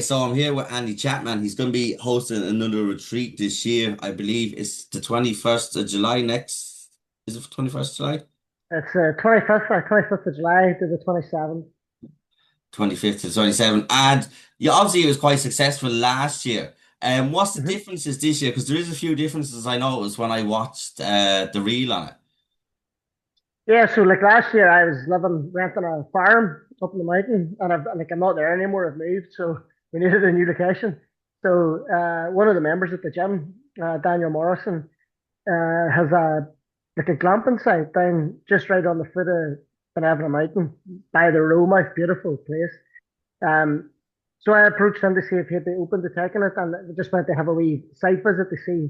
So I'm here with Andy Chapman. He's going to be hosting another retreat this year. I believe it's the 21st of July next. Is it 21st of July? It's 25th of July to the 27th. 25th to 27th. And yeah, obviously it was quite successful last year. What's the hmm differences this year? Because there is a few differences I noticed when I watched the reel on it. Yeah, so like last year I was renting a farm up in the mountain, and I'm not there anymore. I've moved, so we needed a new location. So one of the members at the gym, Daniel Morrison, has a glamping site down just right on the foot of Benevra Mountain by the Roma. Beautiful place. Um, so I approached him to see if he'd be open to taking it, and we just went to have a wee site visit to see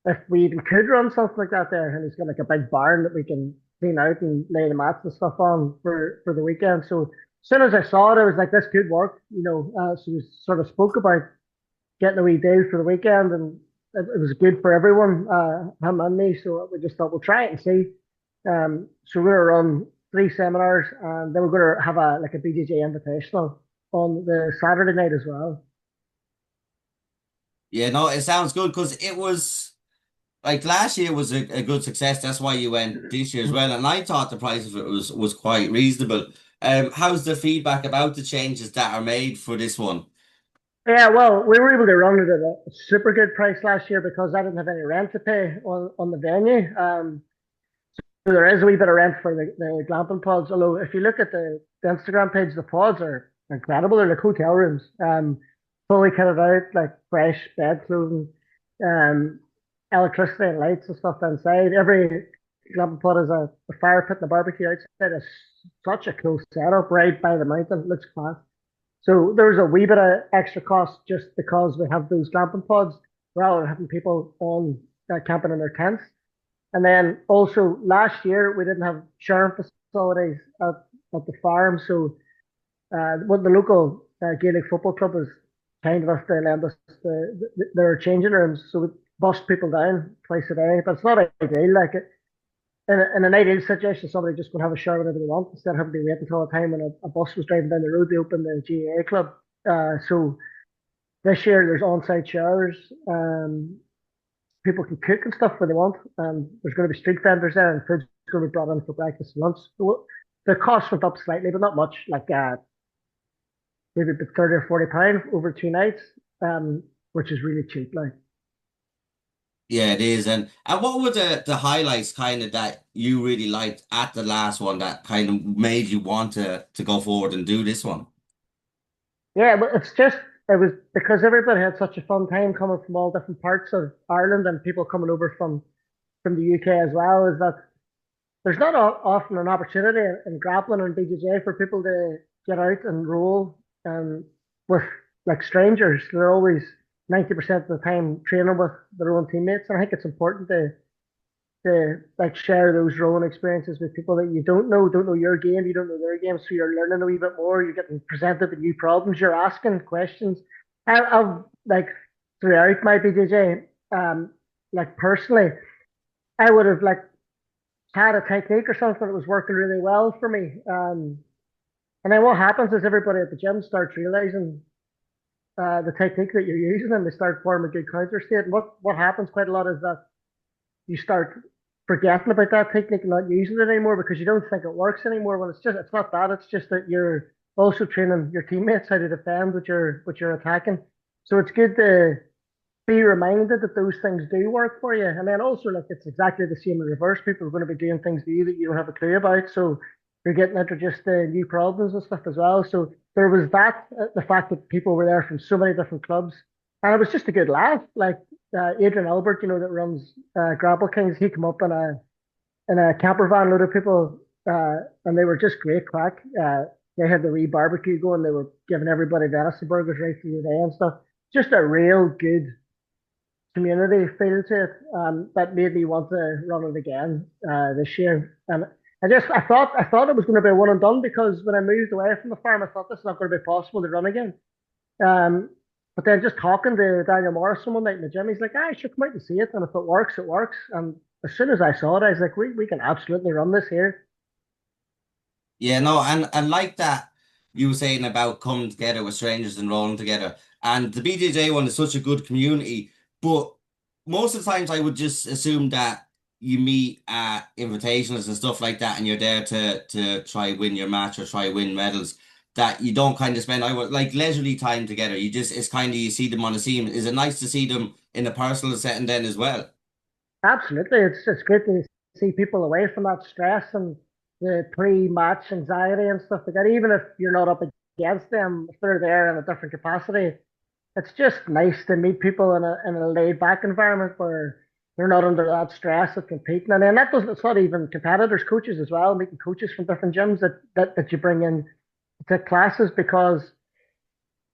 if we even could run something like that there. And he's got like a big barn that we can clean out and lay the mats and stuff on for the weekend. So as soon as I saw it, I was like, this could work, So we sort of spoke about getting a wee deal for the weekend, and it was good for everyone, him and me. So we just thought we'll try it and see. So we're gonna run three seminars, and then we're gonna have a BJJ invitational on the Saturday night as well. Yeah, no, it sounds good because it was like last year was a good success. That's why you went this year as well. And I thought the price of it was quite reasonable. How's the feedback about the changes that are made for this one? Yeah, well, we were able to run it at a super good price last year because I didn't have any rent to pay on the venue. So there is a wee bit of rent for the glamping pods. Although if you look at the Instagram page, the pods are incredible. They're like hotel rooms, fully kitted out, like fresh bed clothing, um, electricity and lights and stuff inside. Every glamping pod has a fire pit and a barbecue outside. It's such a cool setup right by the mountain. Looks class. So there's a wee bit of extra cost just because we have those glamping pods rather than having people on camping in their tents. And then also last year we didn't have sharing facilities at the farm, so what the local Gaelic football club is kind enough to lend us their changing rooms, so we bust people down twice a day. But it's not ideal. Like in an ideal situation, somebody just could have a shower whenever they want instead of having to wait until a time when a bus was driving down the road to open the GAA club. So this year there's on-site showers. People can cook and stuff where they want. There's going to be street vendors there, and food's going to be brought in for breakfast and lunch. So the cost went up slightly, but not much. Like maybe about 30 or 40 pounds over 2 nights, which is really cheap. Like Yeah, it is. And what were the highlights kind of that you really liked at the last one that kind of made you want to go forward and do this one? yeah, but it was because everybody had such a fun time coming from all different parts of Ireland and people coming over from the UK as well. Is that there's not often an opportunity in grappling and BJJ for people to get out and roll with like strangers. They're always 90% of the time training with their own teammates. And I think it's important to like share those rolling experiences with people that you don't know your game, you don't know their game, so you're learning a wee bit more. You're getting presented with new problems. You're asking questions. I've like throughout my BJJ, like personally, I would have like had a technique or something that was working really well for me. And then what happens is everybody at the gym starts realizing the technique that you're using, and they start forming good counter state. And what happens quite a lot is that you start forgetting about that technique and not using it anymore because you don't think it works anymore. When it's not that, it's just that you're also training your teammates how to defend what you're attacking. So it's good to be reminded that those things do work for you. And then also, like, it's exactly the same in reverse. People are going to be doing things to you that you don't have a clue about. So you're getting introduced to new problems and stuff as well. So there was that, the fact that people were there from so many different clubs. And it was just a good laugh. Like Adrian Albert, that runs Grapple Kings, he came up in a camper van, load of people, and they were just great crack. They had the wee barbecue going. They were giving everybody venison burgers right through the day and stuff. Just a real good community feel to it, that made me want to run it again this year. And I thought it was going to be a one and done because when I moved away from the farm, I thought this is not going to be possible to run again. Um, but then just talking to Daniel Morrison one night in the gym, he's like, "I should come out and see it, and if it works, it works." And as soon as I saw it, I was like, "We can absolutely run this here." Yeah, no, and like that. you were saying about coming together with strangers and rolling together. And the BJJ one is such a good community, but most of the times I would just assume that you meet at invitationals and stuff like that, and you're there to try win your match or try win medals. That you don't kind of spend I would like leisurely time together. You just it's kind of you see them on the scene. Is it nice to see them in a personal setting then as well? Absolutely, it's good to see people away from that stress and the pre-match anxiety and stuff like that. Even if you're not up against them, if they're there in a different capacity, it's just nice to meet people in a laid back environment where they're not under that stress of competing. And then that doesn't it's not even competitors, coaches as well, meeting coaches from different gyms that you bring in to classes because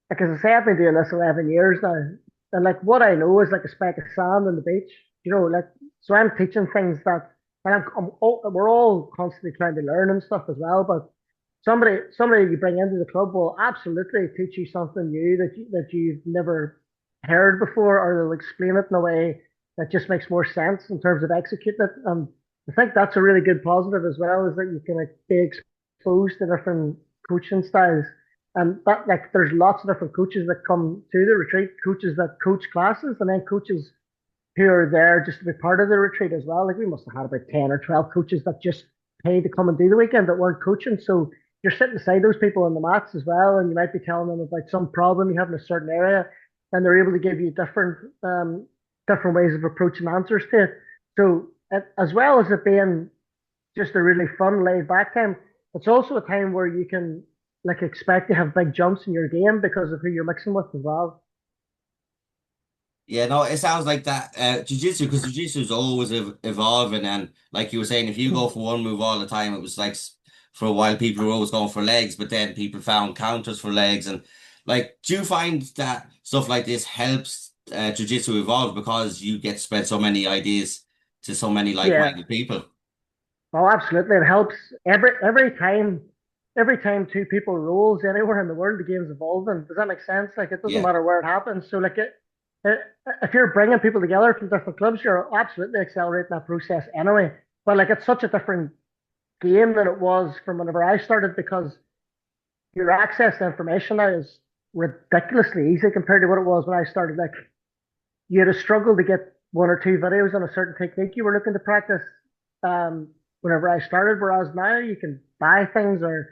like as I say, I've been doing this 11 years now. And like what I know is like a speck of sand on the beach. Like so I'm teaching things that and we're all constantly trying to learn and stuff as well, but somebody you bring into the club will absolutely teach you something new that you've never heard before, or they'll explain it in a way that just makes more sense in terms of executing it. I think that's a really good positive as well, is that you can like, be exposed to different coaching styles. And that like there's lots of different coaches that come to the retreat, coaches that coach classes, and then coaches who are there just to be part of the retreat as well. Like we must have had about 10 or 12 coaches that just paid to come and do the weekend that weren't coaching. So you're sitting beside those people on the mats as well, and you might be telling them about some problem you have in a certain area, and they're able to give you different ways of approaching answers to it. So as well as it being just a really fun, laid back time, it's also a time where you can like expect to have big jumps in your game because of who you're mixing with as well. Yeah, no, it sounds like that. Jiu-jitsu, because jiu-jitsu is always evolving, and like you were saying, if you go for one move all the time, it was like for a while people were always going for legs, but then people found counters for legs, and like, do you find that stuff like this helps jiu-jitsu evolve because you get to spread so many ideas to so many Yeah, like-minded people? oh, absolutely. It helps every time two people rolls anywhere in the world, the game's evolving. Does that make sense? Like it doesn't Yeah, matter where it happens. So it if you're bringing people together from different clubs, you're absolutely accelerating that process anyway. But like it's such a different game than it was from whenever I started because your access to information now is ridiculously easy compared to what it was when I started. Like you had a struggle to get one or two videos on a certain technique you were looking to practice whenever I started, whereas now you can buy things or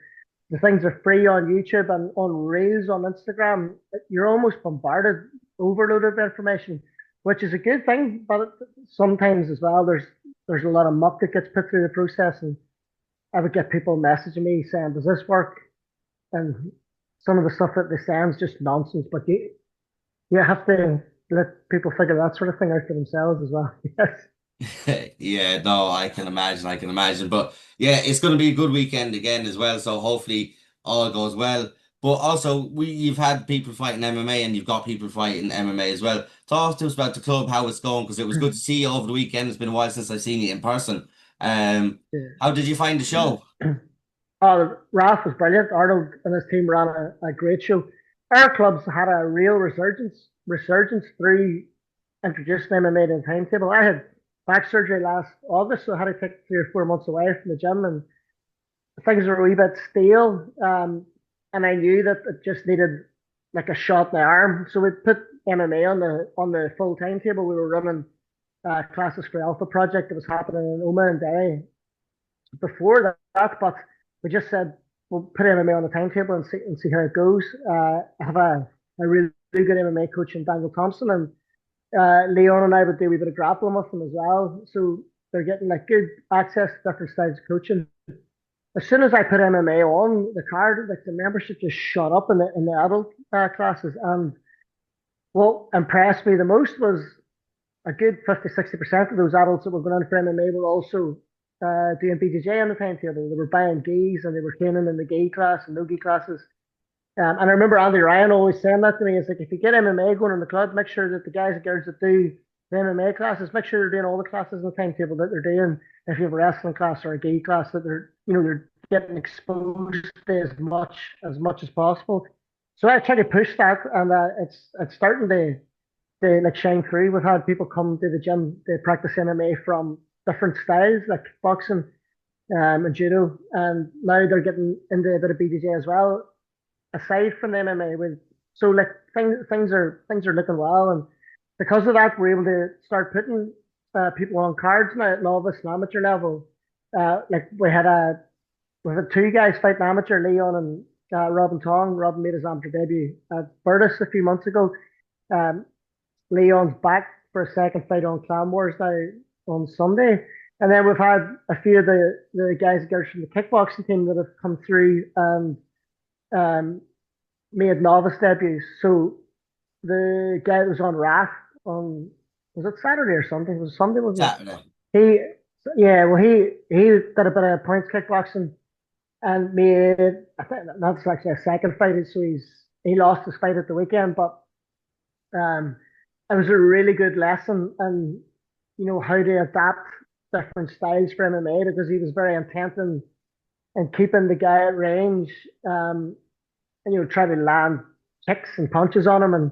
the things are free on YouTube and on Reels on Instagram. You're almost bombarded, overloaded with information, which is a good thing, but sometimes as well, there's a lot of muck that gets put through the process, and I would get people messaging me saying, "Does this work?" And some of the stuff that they say is just nonsense, but you have to let people figure that sort of thing out for themselves as well. Yes. yeah, no, I can imagine. But yeah, it's going to be a good weekend again as well. So hopefully all goes well. But also, you've had people fighting MMA and you've got people fighting MMA as well. Talk to us about the club, how it's going, because it was good to see you over the weekend. It's been a while since I've seen you in person. How did you find the show? Ralph was brilliant. Arnold and his team ran a great show. Our clubs had a real resurgence through introducing MMA to the timetable. I had back surgery last August, so I had to take 3 or 4 months away from the gym, and things were a wee bit stale. And I knew that it just needed like a shot in the arm, so we put MMA on the full timetable. We were running classes for Alpha Project that was happening in Oma and Derry before that, but we just said we'll put MMA on the timetable and see how it goes. I have a really good MMA coach in Daniel Thompson, and Leon and I would do a wee bit of grappling with them as well. So they're getting like good access to different styles of coaching. As soon as I put MMA on the card, like the membership just shot up in the adult classes. And what impressed me the most was a good 50-60% of those adults that were going in for MMA were also doing BJJ on the timetable. They were buying gis and they were training in the gi class and no gi classes. And I remember Andy Ryan always saying that to me. It's like if you get MMA going in the club, make sure that the guys and girls that do the MMA classes, make sure they're doing all the classes in the timetable that they're doing. If you have a wrestling class or a gi class, that they're getting exposed to as much as possible. So I try to push that, and it's starting to like shine through. We've had people come to the gym to practice MMA from different styles, like boxing and judo, and now they're getting into a bit of BJJ as well. aside from the MMA, with so like things are looking well, and because of that, we're able to start putting people on cards now at novice and amateur level. Like we had two guys fighting amateur, Leon and Robin Tong. Robin made his amateur debut at Burtis a few months ago. Um, Leon's back for a second fight on Clanwars now on Sunday. And then we've had a few of the guys and girls from the kickboxing team that have come through and um, made novice debuts. So the guy that was on RAF on, was it Saturday or something? It was Sunday, wasn't Saturday. it? Yeah, well, he did a bit of points kickboxing and made, I think that's actually a second fight. So he lost his fight at the weekend, but um, it was a really good lesson and how to adapt different styles for MMA because he was very intent in keeping the guy at range and try to land kicks and punches on him and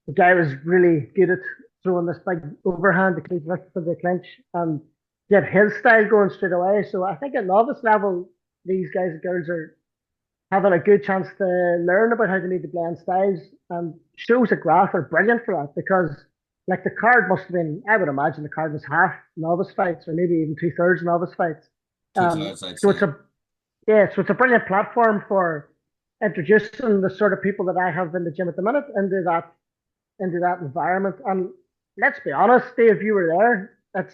the guy was really good at throwing this big overhand to keep looking for the clinch and get his style going straight away. So I think at novice level, these guys and girls are having a good chance to learn about how to need to blend styles. And shows at Graph are brilliant for that because, like, the card must have been, I would imagine the card was half novice fights or maybe even two-thirds novice fights. Two-thirds, I'd So say. it's a so it's a brilliant platform for introducing the sort of people that I have in the gym at the minute into that environment. And let's be honest, Dave, you were there. It's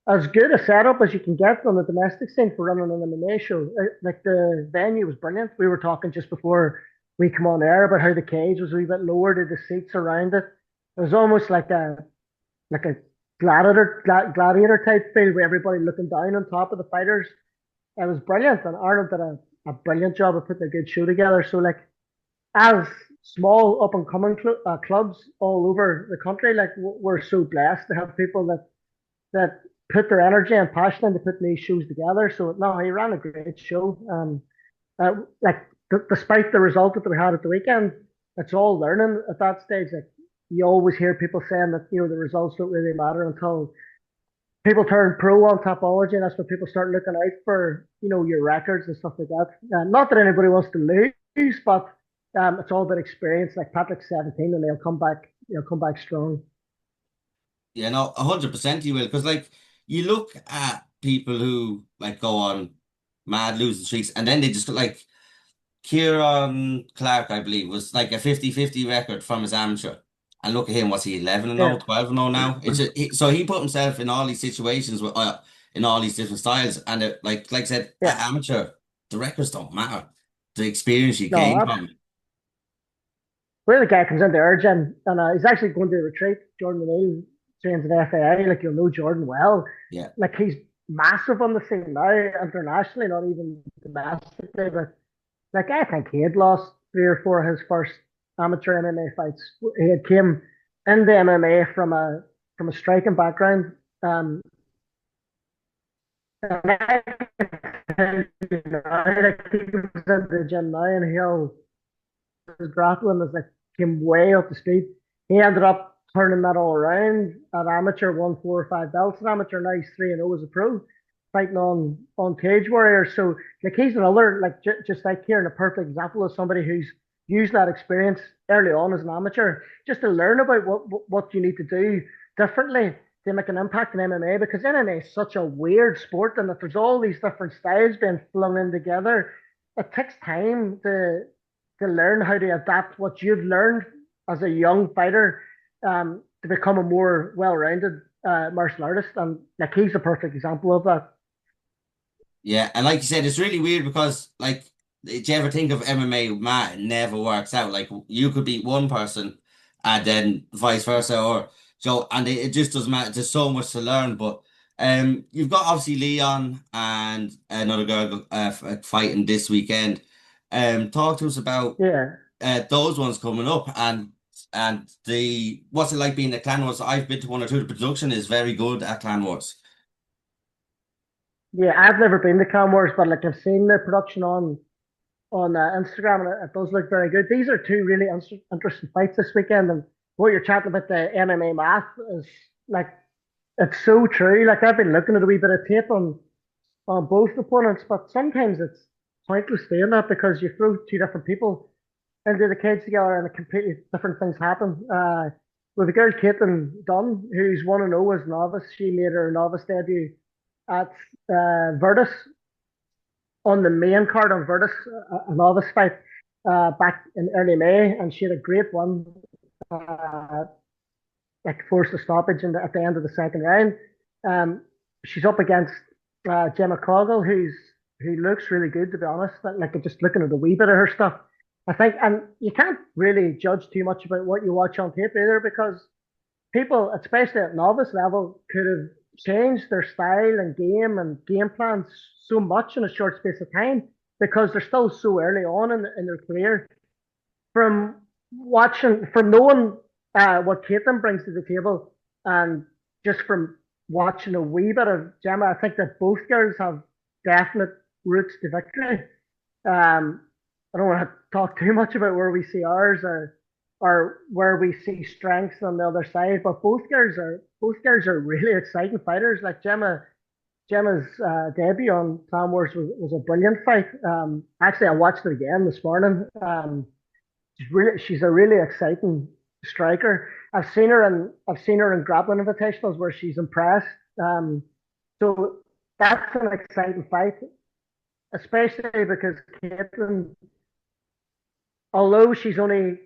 as good a setup as you can get on the domestic scene for running an MMA show. Like the venue was brilliant. We were talking just before we come on air about how the cage was a wee bit lower to the seats around it. It was almost like a gladiator type feel with everybody looking down on top of the fighters. It was brilliant, and Ireland did a brilliant job of putting a good show together. So like as small up and coming clubs all over the country, like we're so blessed to have people that put their energy and passion into putting these shows together. So no, he ran a great show. Like despite the result that we had at the weekend, it's all learning at that stage. Like you always hear people saying that the results don't really matter until people turn pro on Topology, and that's when people start looking out for your records and stuff like that. Not that anybody wants to lose, but it's all about experience. Like Patrick's 17, and they'll come back strong. Yeah, no, 100% you will. Because, like, you look at people who, like, go on mad losing streaks and then they just, like, Kieran Clark, I believe, was like a 50-50 record from his amateur. And look at him, what's he, 11 and Yeah, 0, 12 and 0 now? So he put himself in all these situations in all these different styles. And like I said, yeah. amateur, the records don't matter. The experience you No, gain from it. where the guy comes into our gym, and he's actually going to retreat. Jordan O'Neill trains in FAI, like you'll know Jordan well. Yeah. Like he's massive on the scene now, internationally, not even domestically. But like I think he had lost three or four of his first amateur MMA fights. He had came into MMA from a striking background. And I can tell you now, like he comes into the gym now, and his grappling was like came way up the speed. He ended up turning that all around at amateur, won 4 or 5 belts at amateur. Now he's 3-0 as a pro, fighting on Cage Warriors. So like he's another like just like here, and a perfect example of somebody who's used that experience early on as an amateur just to learn about what you need to do differently to make an impact in MMA because MMA is such a weird sport, and if there's all these different styles being flung in together, it takes time to learn how to adapt what you've learned as a young fighter to become a more well-rounded martial artist. And like he's a perfect example of that. Yeah, and like you said, it's really weird because, like, did you ever think of MMA? Man, it never works out. Like, you could beat one person, and then vice versa, or so, and it just doesn't matter. There's so much to learn, but you've got obviously Leon and another girl fighting this weekend. Talk to us about Yeah, those ones coming up, and the what's it like being at Clanwars? I've been to one or two. The production is very good at Clanwars. yeah. I've never been to Clanwars, but like I've seen the production on Instagram, and it does look very good. These are two really interesting fights this weekend, and what you're chatting about the MMA math is like it's so true. Like I've been looking at a wee bit of tape on both opponents, but sometimes it's pointless doing that because you throw two different people into the cage together, and completely different things happen. With the girl Caitlin Dunn, who's 1-0 as novice, she made her novice debut at Virtus on the main card on Virtus, a novice fight back in early May, and she had a great one, uh, like forced a stoppage at the end of the second round. Um, she's up against Gemma Coggle, who looks really good to be honest. Like just looking at a wee bit of her stuff, I think, and you can't really judge too much about what you watch on tape either, because people, especially at novice level, could have changed their style and game plans so much in a short space of time because they're still so early on in their career. From from knowing what Caitlin brings to the table, and just from watching a wee bit of Gemma, I think that both girls have definite routes to victory. I don't want to talk too much about where we see ours or where we see strengths on the other side, but both girls are really exciting fighters. Like Gemma's debut on Clanwars was a brilliant fight. Actually, I watched it again this morning. She's a really exciting striker. I've seen her in grappling invitationals where she's impressed. So that's an exciting fight, especially because Caitlin, although she's only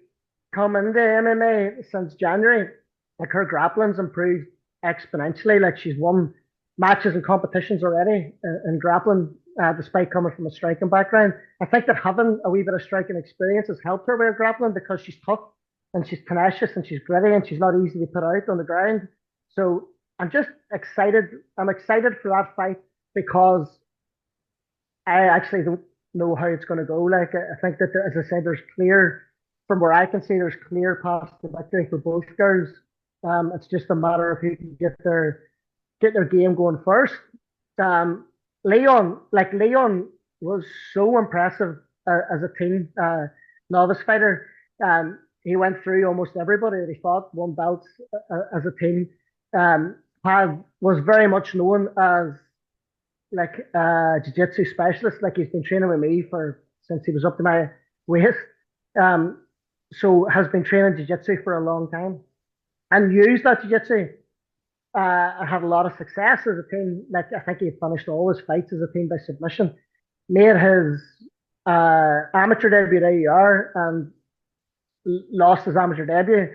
come into MMA since January, like her grappling's improved exponentially. Like she's won matches and competitions already in grappling, despite coming from a striking background. I think that having a wee bit of striking experience has helped her with grappling because she's tough and she's tenacious and she's gritty and she's not easy to put out on the ground. So I'm just excited. I'm excited for that fight because I actually don't know how it's going to go. Like I think that, as I said, from where I can see, there's clear paths to victory for both girls. It's just a matter of who can get their game going first. Um, Leon was so impressive as a team novice fighter. He went through almost everybody that he fought, won belts as a team. Was very much known as like jiu-jitsu specialist. Like he's been training with me for since he was up to my waist. Um, so has been training jiu-jitsu for a long time and used that jiu-jitsu had a lot of success as a team. Like I think he finished all his fights as a team by submission. Made his amateur debut at AER and lost his amateur debut.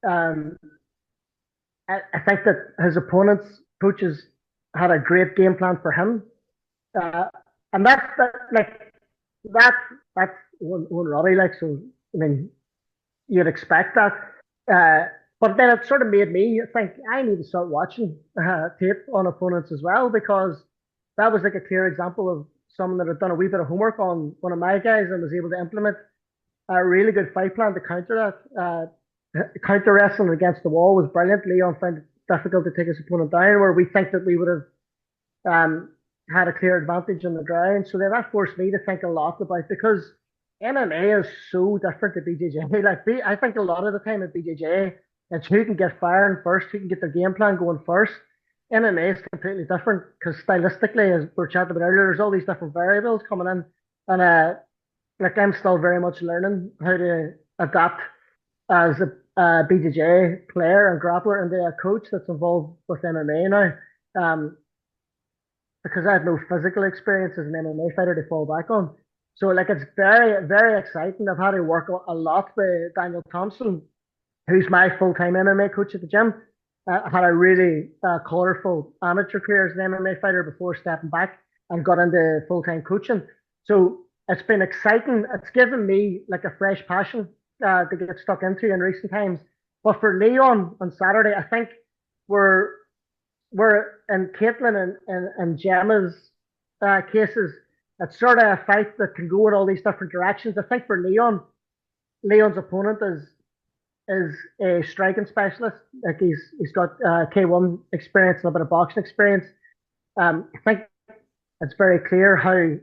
Um, I think that his opponents, coaches, had a great game plan for him, uh, and that's that's one Roddy like. So I mean, you'd expect that. Uh, but then it sort of made me think I need to start watching tape on opponents as well because that was like a clear example of someone that had done a wee bit of homework on one of my guys and was able to implement a really good fight plan to counter that. Counter wrestling against the wall was brilliant. Leon found it difficult to take his opponent down, where we think that we would have had a clear advantage on the ground. So then that forced me to think a lot about because MMA is so different to BJJ. I think a lot of the time at BJJ, it's who can get firing first, who can get their game plan going first. MMA is completely different because stylistically, as we were chatting about earlier, there's all these different variables coming in, and like I'm still very much learning how to adapt as a BJJ player and grappler and a coach that's involved with MMA now. Because I had no physical experience as an MMA fighter to fall back on. So like it's very, very exciting. I've had to work a lot with Daniel Thompson, who's my full-time MMA coach at the gym. I had a really colorful amateur career as an MMA fighter before stepping back and got into full-time coaching. So it's been exciting. It's given me like a fresh passion to get stuck into in recent times. But for Leon on Saturday, I think we're in Caitlin and Gemma's cases. It's sort of a fight that can go in all these different directions. I think for Leon's opponent is a striking specialist. Like he's got K1 experience and a bit of boxing experience. I think it's very clear how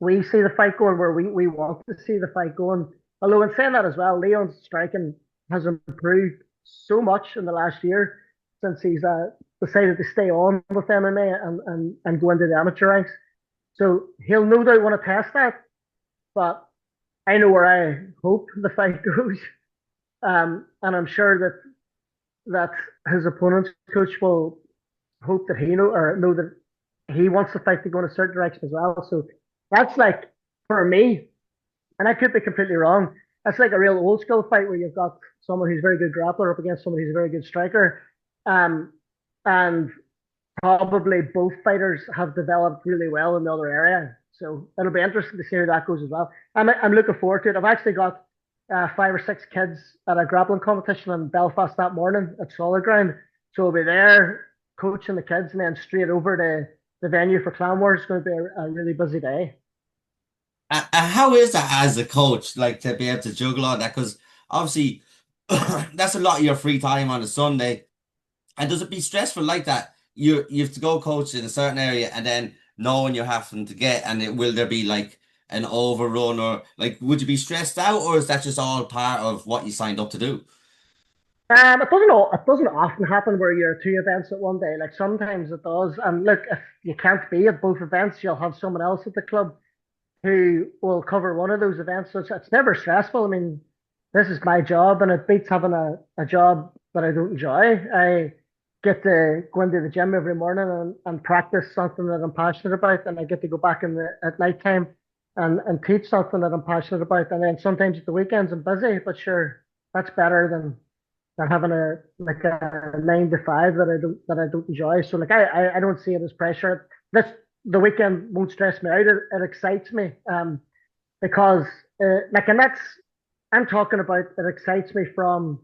we see the fight going, where we want to see the fight going. Although in saying that as well, Leon's striking has improved so much in the last year since he's decided to stay on with MMA and go into the amateur ranks. So he'll no doubt want to test that. But I know where I hope the fight goes, and I'm sure that his opponent's coach will hope that he know that he wants the fight to go in a certain direction as well. So that's like for me, and I could be completely wrong. That's like a real old school fight where you've got someone who's a very good grappler up against someone who's a very good striker, um, and probably both fighters have developed really well in the other area. So it'll be interesting to see how that goes as well. I'm looking forward to it. I've actually got 5 or 6 kids at a grappling competition in Belfast that morning at Solid Ground. So I'll be there coaching the kids and then straight over to the venue for Clanwars. It's going to be a really busy day. How is that as a coach, like to be able to juggle all that? Because obviously, that's a lot of your free time on a Sunday. And does it be stressful like that? You have to go coach in a certain area, and then knowing you're having to get, and will there be like an overrun, or like would you be stressed out, or is that just all part of what you signed up to do? It doesn't often happen where you're at 2 events at one day. Like sometimes it does. And look, if you can't be at both events, you'll have someone else at the club who will cover one of those events. So it's never stressful. I mean, this is my job, and it beats having a job that I don't enjoy. I get to go into the gym every morning and practice something that I'm passionate about, and I get to go back at night time and teach something that I'm passionate about. And then sometimes at the weekends I'm busy, but sure, that's better than having a 9 to 5 that I don't enjoy. So like I don't see it as pressure. This the weekend won't stress me out. It excites me because like and that's I'm talking about it excites me from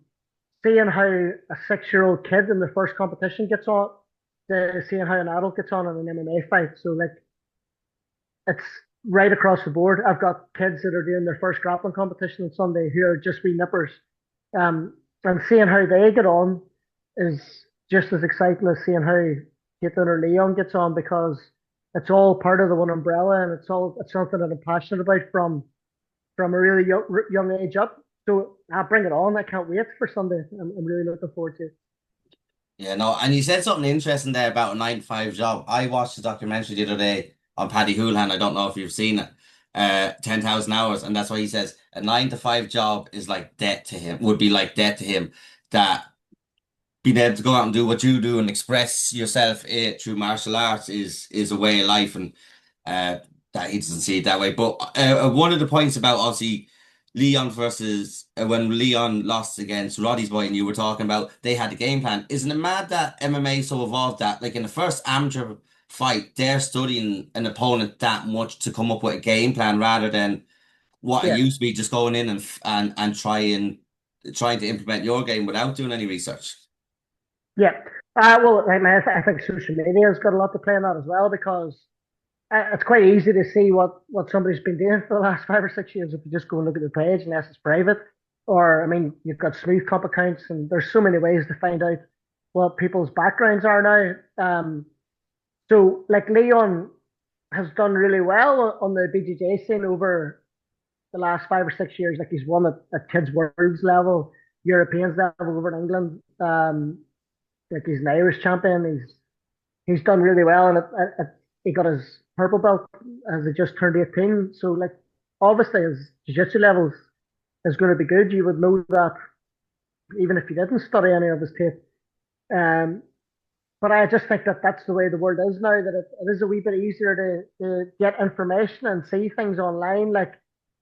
seeing how a 6-year-old kid in the first competition gets on to seeing how an adult gets on in an MMA fight. So like it's right across the board. I've got kids that are doing their first grappling competition on Sunday who are just wee nippers. And seeing how they get on is just as exciting as seeing how Caitlin or Leon gets on because it's all part of the one umbrella and it's something that I'm passionate about from a really young age up. So I'll bring it on. I can't wait for Sunday. I'm really looking forward to it. Yeah, no, and you said something interesting there about a 9 to 5 job. I watched a documentary the other day on Paddy Houlihan. I don't know if you've seen it. 10,000 hours, and that's why he says a 9 to 5 job is like debt to him, would be like debt to him. That being able to go out and do what you do and express yourself through martial arts is a way of life, and uh, that he doesn't see it that way. But one of the points about obviously Leon versus when Leon lost against Roddy's boy, and you were talking about they had a game plan. Isn't it mad that MMA so evolved that like in the first amateur fight, they're studying an opponent that much to come up with a game plan rather than what it Yeah, used to be just going in and trying to implement your game without doing any research. yeah. Well, I think social media has got a lot to play in that as well because it's quite easy to see what somebody's been doing for the last 5 or 6 years if you just go and look at the page unless it's private. Or I mean, you've got smooth comp accounts, and there's so many ways to find out what people's backgrounds are now. So like Leon has done really well on the BJJ scene over the last 5 or 6 years. Like he's won at kids worlds level, Europeans level over in England. Like he's an Irish champion. He's done really well, and he got his purple belt as he just turned 18. So like obviously his jiu-jitsu levels is going to be good. You would know that even if you didn't study any of his tape. Um, but I just think that that's the way the world is now. That it is a wee bit easier to get information and see things online. Like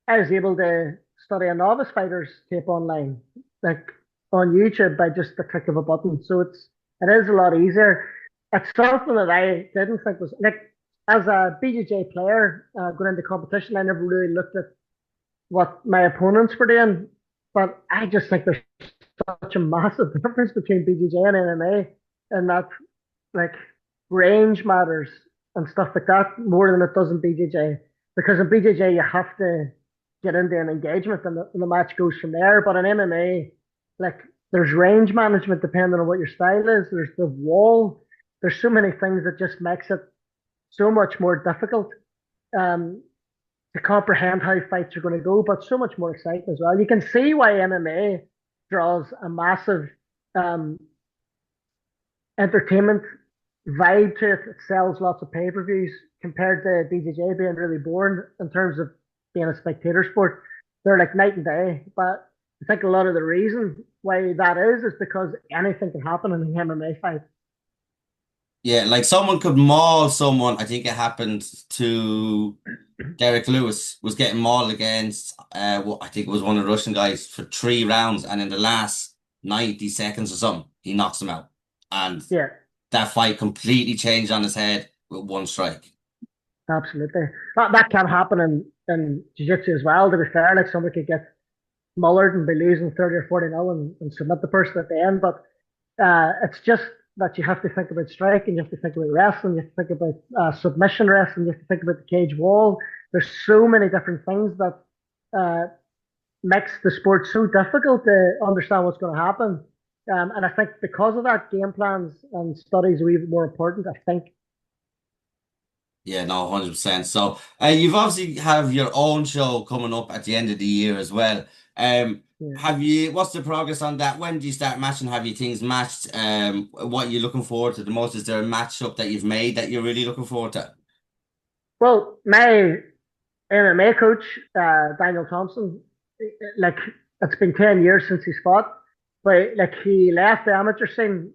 I was able to study a novice fighter's tape online, like on YouTube by just the click of a button. So it is a lot easier. It's something that I didn't think was like as a BJJ player going into competition. I never really looked at what my opponents were doing, but I just think there's such a massive difference between BJJ and MMA, and that like range matters and stuff like that more than it does in BJJ. Because in BJJ you have to get into an engagement and the match goes from there. But in MMA, like there's range management depending on what your style is. There's the wall. There's so many things that just makes it so much more difficult um, to comprehend how fights are going to go, but so much more exciting as well. You can see why MMA draws a massive um, entertainment vibe to it. It sells lots of pay-per-views compared to BJJ being really boring in terms of being a spectator sport. they're like night and day. But I think a lot of the reason why that is because anything can happen in an MMA fight. Yeah, like someone could maul someone. I think it happened to Derek Lewis was getting mauled against I think it was one of the Russian guys for 3 rounds, and in the last 90 seconds or something, he knocks him out. And Yeah, that fight completely changed on his head with one strike. absolutely. That can happen in jiu-jitsu as well, to be fair. Like somebody could get mullered and be losing 30 or 40 nil and submit the person at the end. But it's just that you have to think about striking, you have to think about wrestling, you have to think about submission wrestling, you have to think about the cage wall. There's so many different things that uh, makes the sport so difficult to understand what's going to happen. And I think because of that, game plans and studies are even more important. I think. Yeah, no, 100%. So, you've obviously have your own show coming up at the end of the year as well. Yeah. What's the progress on that? When do you start matching? Have you things matched? What are you looking forward to the most? Is there a matchup that you've made that you're really looking forward to? Well, my MMA coach, Daniel Thompson, like it's been 10 years since he's fought, but like he left the amateur scene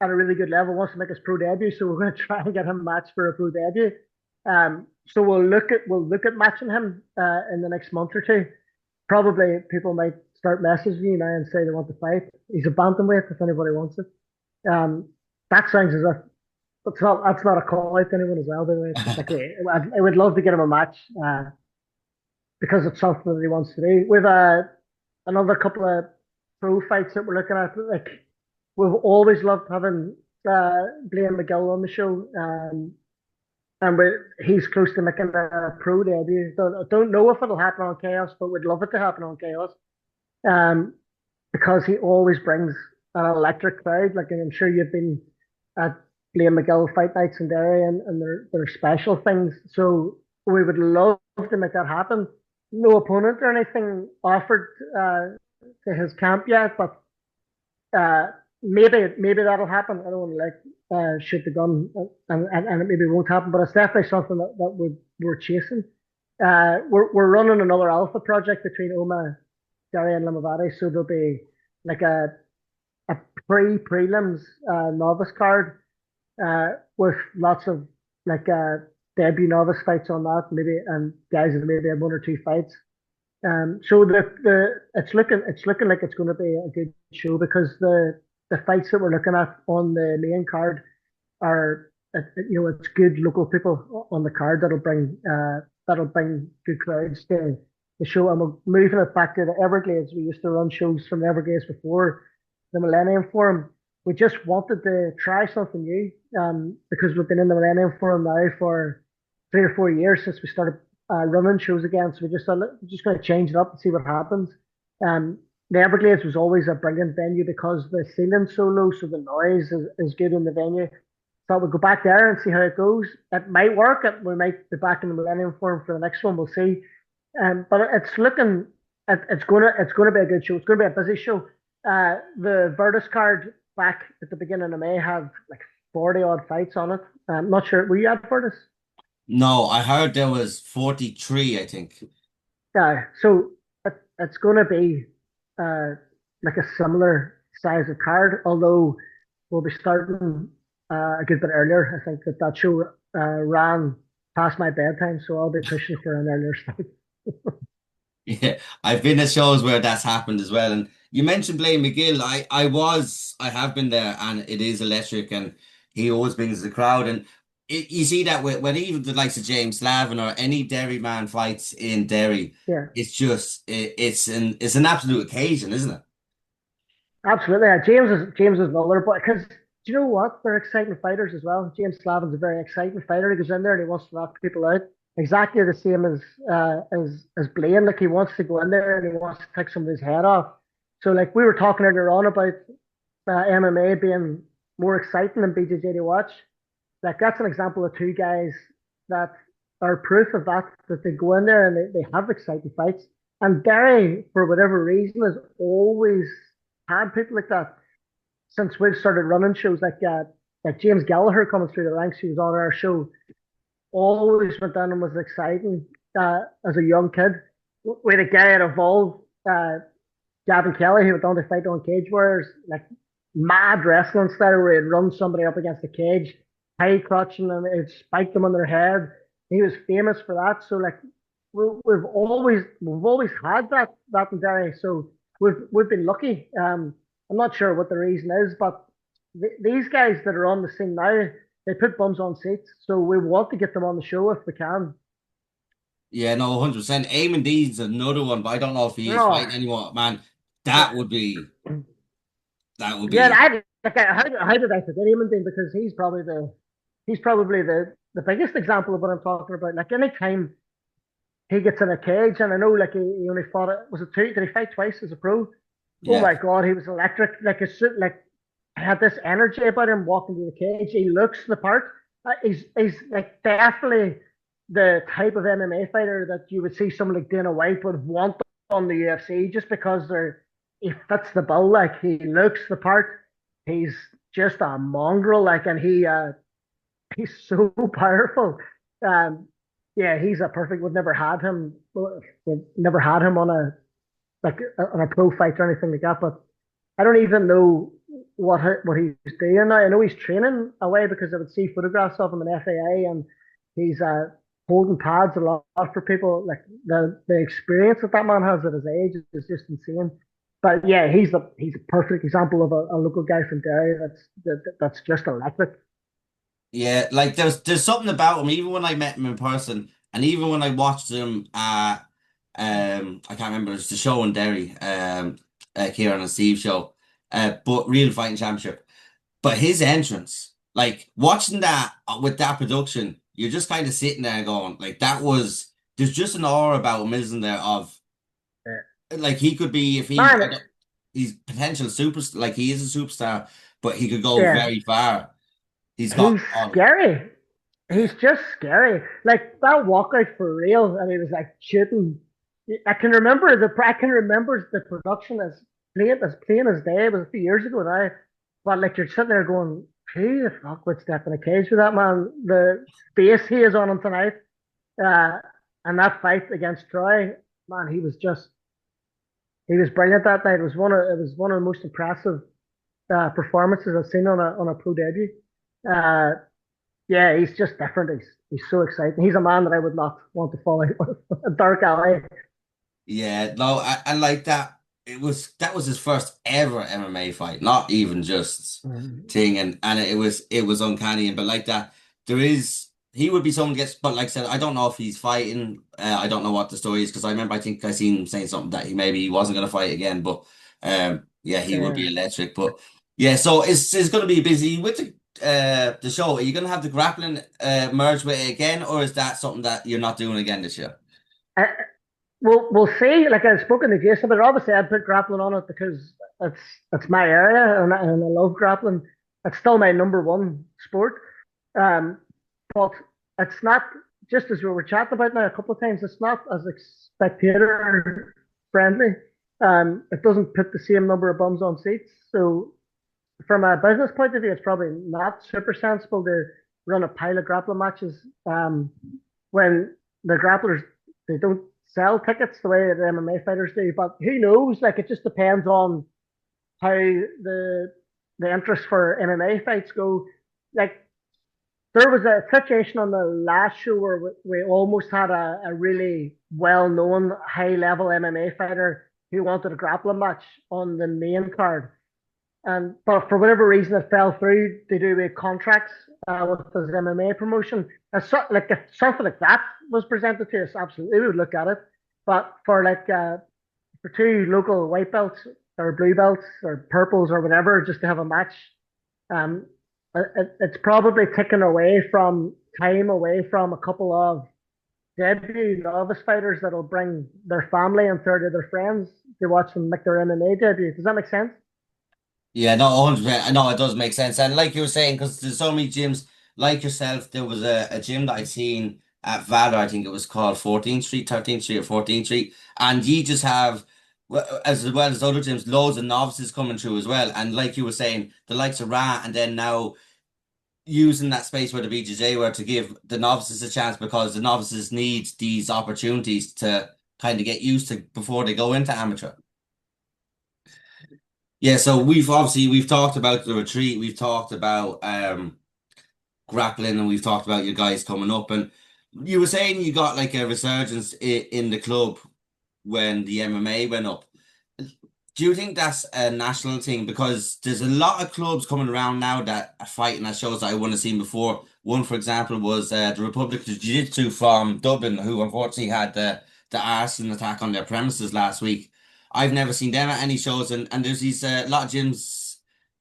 at a really good level, wants to make his pro debut, so we're going to try and get him matched for a pro debut. So we'll look at matching him in the next month or two. Probably people might start messaging me now and say they want to fight. He's a bantamweight if anybody wants it. Um, that sounds as if that's not a call out to anyone as well. By the way, it's just like I would love to get him a match because it's something that he wants to do. We've another couple of pro fights that we're looking at. Like we've always loved having Blaine McGill on the show, and he's close to making a pro debut. Don't know if it'll happen on Chaos, but we'd love it to happen on Chaos. Um, because he always brings an electric crowd. Like I'm sure you've been at Blaine McGill fight nights in Derry, and they're special things. So we would love to make that happen. No opponent or anything offered to his camp yet, but maybe that'll happen. I don't want to shoot the gun, and it maybe won't happen, but it's definitely something that we're chasing. We're running another alpha project between Oma, Derry, and Limavady, so there'll be like a prelims novice card with lots of like debut novice fights on that, maybe, and guys that maybe have one or two fights. So the it's looking like it's going to be a good show because the fights that we're looking at on the main card are it's good local people on the card that'll bring good crowds to the show, and we're moving it back to the Everglades. We used to run shows from the Everglades before the Millennium Forum. We just wanted to try something new because we've been in the Millennium Forum now for 3 or 4 years since we started running shows again. So we just thought, we're just going to change it up and see what happens. The Everglades was always a brilliant venue because the ceiling's so low, so the noise is good in the venue. Thought we'd go back there and see how it goes. It might work. We might be back in the Millennium Forum for the next one. We'll see. But it's looking, it's gonna be a good show. It's gonna be a busy show. The Virtus card back at the beginning of May have like 40 odd fights on it. I'm not sure. Were you at Virtus? No, I heard there was 43, I think. Yeah. So it's gonna be uh, like a similar size of card, although we'll be starting a good bit earlier. I think that show ran past my bedtime, so I'll be pushing for an earlier start. Yeah, I've been at shows where that's happened as well. And you mentioned Blaine McGill. I have been there, and it is electric, and he always brings the crowd. And you see that when even the likes of James Slavin or any Derry man fights in Derry, Yeah. it's an absolute occasion, isn't it? Absolutely. James is another, but because do you know what? They're exciting fighters as well. James Slavin's a very exciting fighter. He goes in there and he wants to knock people out. Exactly the same as Blaine. Like he wants to go in there and he wants to take somebody's head off. So like we were talking earlier on about MMA being more exciting than BJJ to watch. Like that's an example of two guys that are proof of that they go in there and they have exciting fights. And Derry, for whatever reason, has always had people like that since we've started running shows like James Gallagher coming through the ranks. He was on our show, always went down and was exciting as a young kid. with a guy at Evolve, Gavin Kelly, who went on to fight on Cage Warriors, like mad wrestling style where he'd run somebody up against the cage, high clutching them, it'd spike them on their head. He was famous for that. So like we've always had that in Derry. So we've been lucky. I'm not sure what the reason is, but these guys that are on the scene now, they put bums on seats. So we want to get them on the show if we can. Yeah, no, 100%. Eamon Dean's another one, but I don't know if he is No, fighting anymore. Man, that yeah, would be that would yeah. be How did I forget him? Because he's probably the biggest example of what I'm talking about. Like any time he gets in a cage, and I know like he only fought it. Was it two? Did he fight twice as a pro? Oh yeah. my god, he was electric. Like he had this energy about him walking to the cage. He looks the part. He's like definitely the type of MMA fighter that you would see someone like Dana White would want on the UFC just because he fits the bill. Like he looks the part. He's just a mongrel. Like and he's so powerful. Um, yeah, he's a perfect. We've never had him. We've never had him on a pro fight or anything like that. But I don't even know what he's doing now. I know he's training away because I would see photographs of him in FAA, and he's holding pads a lot for people. Like the experience that that man has at his age is just insane. But yeah, he's a perfect example of a local guy from Derry that's just electric. Yeah, like there's something about him, even when I met him in person, and even when I watched him at I can't remember, it's the show in Derry, Kieran and Steve show, but Real Fighting Championship. But his entrance, like watching that with that production, you're just kind of sitting there going, like there's just an aura about him, isn't there? Of Yeah. like he could be if he, I Man, don't, he's potential superstar, like he is a superstar, but he could go yeah, very far. He's got he's all, scary. yeah. He's just scary. Like that walkout for real, and he was like shooting. I can remember the production as plain as day. It was a few years ago now, but like you're sitting there going, "Who the fuck would step in a cage with that man?" The face he is on him tonight, uh, and that fight against Troy, man, he was brilliant that night. It was one of the most impressive performances I've seen on a pro debut. Uh, yeah, he's just different. He's so exciting. He's a man that I would not want to fall out with. A dark alley. Yeah, no, I like that. That was his first ever MMA fight, not even just Mhm. thing, and it was uncanny, and but like that, he would be someone gets, but like I said, I don't know if he's fighting. I don't know what the story is because I remember I think I seen him saying something that he wasn't gonna fight again, but yeah, he would be Yeah. electric. But yeah, so it's gonna be busy with the show. Are you gonna have the grappling merge with it again, or is that something that you're not doing again this year? I, we'll see. Like I've spoken to Jason, but obviously I'd put grappling on it because it's it's my area and I love grappling. It's still my number one sport. Um, but it's not just as we were chatting about now a couple of times. It's not as spectator friendly. It doesn't put the same number of bums on seats. So from a business point of view, it's probably not super sensible to run a pile of grappling matches when the grapplers they don't sell tickets the way the MMA fighters do. But who knows? Like it just depends on how the interest for MMA fights go. Like there was a situation on the last show where we almost had a really well-known high-level MMA fighter who wanted a grappling match on the main card, and but for whatever reason it fell through to do with contracts with his MMA promotion. And so, like if something like that was presented to us, absolutely we would look at it. But for two local white belts or blue belts or purples or whatever, just to have a match, um, it's probably taken away from time away from a couple of debut novice fighters that'll bring their family and 30 of their friends to watch them make their MMA debut. Does that make sense? Yeah, no, 100%. I know it does make sense. And like you were saying, because there's so many gyms like yourself, there was a gym that I seen at Valor, I think it was called 14th Street, 13th Street or 14th Street. And you just have, as well as other gyms, loads of novices coming through as well. And like you were saying, the likes of Ra, and then now using that space where the BJJ were to give the novices a chance because the novices need these opportunities to kind of get used to before they go into amateur. Yeah, so we've talked about the retreat, we've talked about grappling, and we've talked about your guys coming up. And you were saying you got like a resurgence in the club when the MMA went up. Do you think that's a national thing? Because there's a lot of clubs coming around now that are fighting at shows that I wouldn't have seen before. One, for example, was the Republic of Jiu-Jitsu from Dublin, who unfortunately had the arson attack on their premises last week. I've never seen them at any shows, and there's these lot of gyms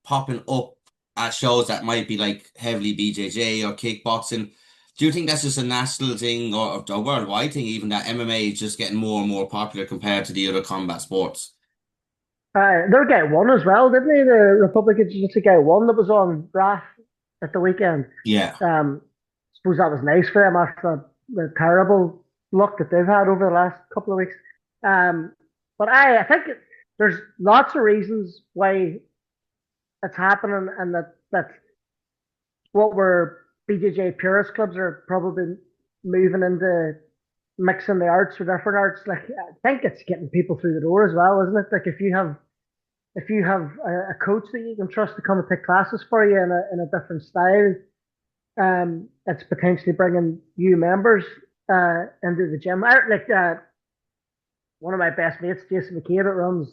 popping up at shows that might be like heavily BJJ or kickboxing. Do you think that's just a national thing or a worldwide thing, even that MMA is just getting more and more popular compared to the other combat sports? Their guy won as well, didn't he? The Republican Jiu-Jitsu guy won that was on Raf at the weekend. Yeah. Suppose that was nice for them after the terrible luck that they've had over the last couple of weeks. But I think there's lots of reasons why it's happening, and that what were BJJ purist clubs are probably moving into mixing the arts with different arts. Like I think it's getting people through the door as well, isn't it? Like if you have a coach that you can trust to come and take classes for you in a different style, it's potentially bringing new members into the gym. One of my best mates, Jason McCabe, that runs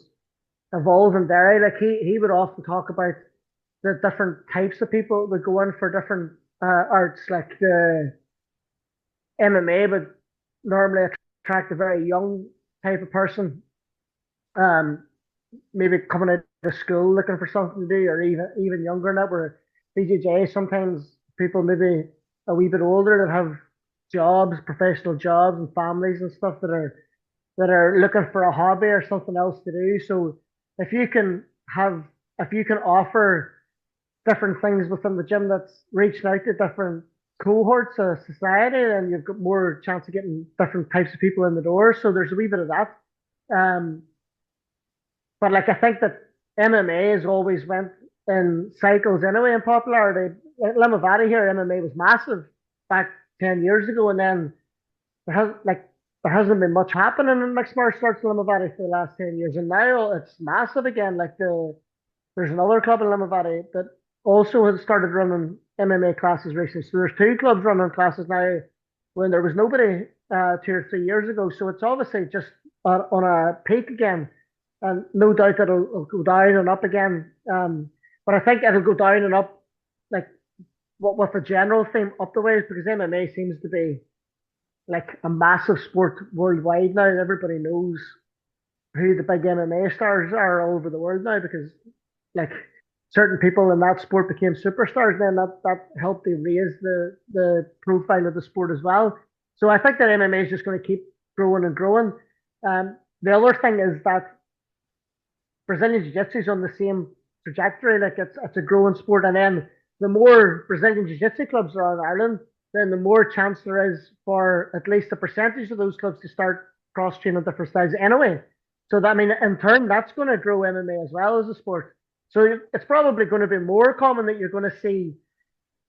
Evolve in Derry. Like he would often talk about the different types of people that go in for different arts. Like the MMA would normally attract a very young type of person, um, maybe coming out of school looking for something to do, or even younger than that. Where BJJ, sometimes people maybe a wee bit older that have jobs, professional jobs, and families and stuff that are looking for a hobby or something else to do. So if you can have if you can offer different things within the gym that's reaching out to different cohorts of society, then you've got more chance of getting different types of people in the door. So there's a wee bit of that. Um, but like I think that MMA has always went in cycles anyway in popularity. At Limavady here, MMA was massive back 10 years ago, and then there hasn't been much happening in mixed martial arts in Limavady for the last 10 years, and now it's massive again. There's another club in Limavady that also has started running MMA classes recently. So there's two clubs running classes now when there was nobody 2 or 3 years ago. So it's obviously just on a peak again, and no doubt that it'll go down and up again. But I think it'll go down and up like what with the general theme up the ways, because MMA seems to be like a massive sport worldwide now. Everybody knows who the big MMA stars are all over the world now, because like certain people in that sport became superstars. Then that helped to raise the profile of the sport as well. So I think that MMA is just going to keep growing and growing. The other thing is that Brazilian Jiu Jitsu is on the same trajectory. Like it's a growing sport, and then the more Brazilian Jiu Jitsu clubs are in Ireland, then the more chance there is for at least a percentage of those clubs to start cross training different styles anyway. So that, I mean, in turn, that's going to grow MMA as well as a sport. So it's probably going to be more common that you're going to see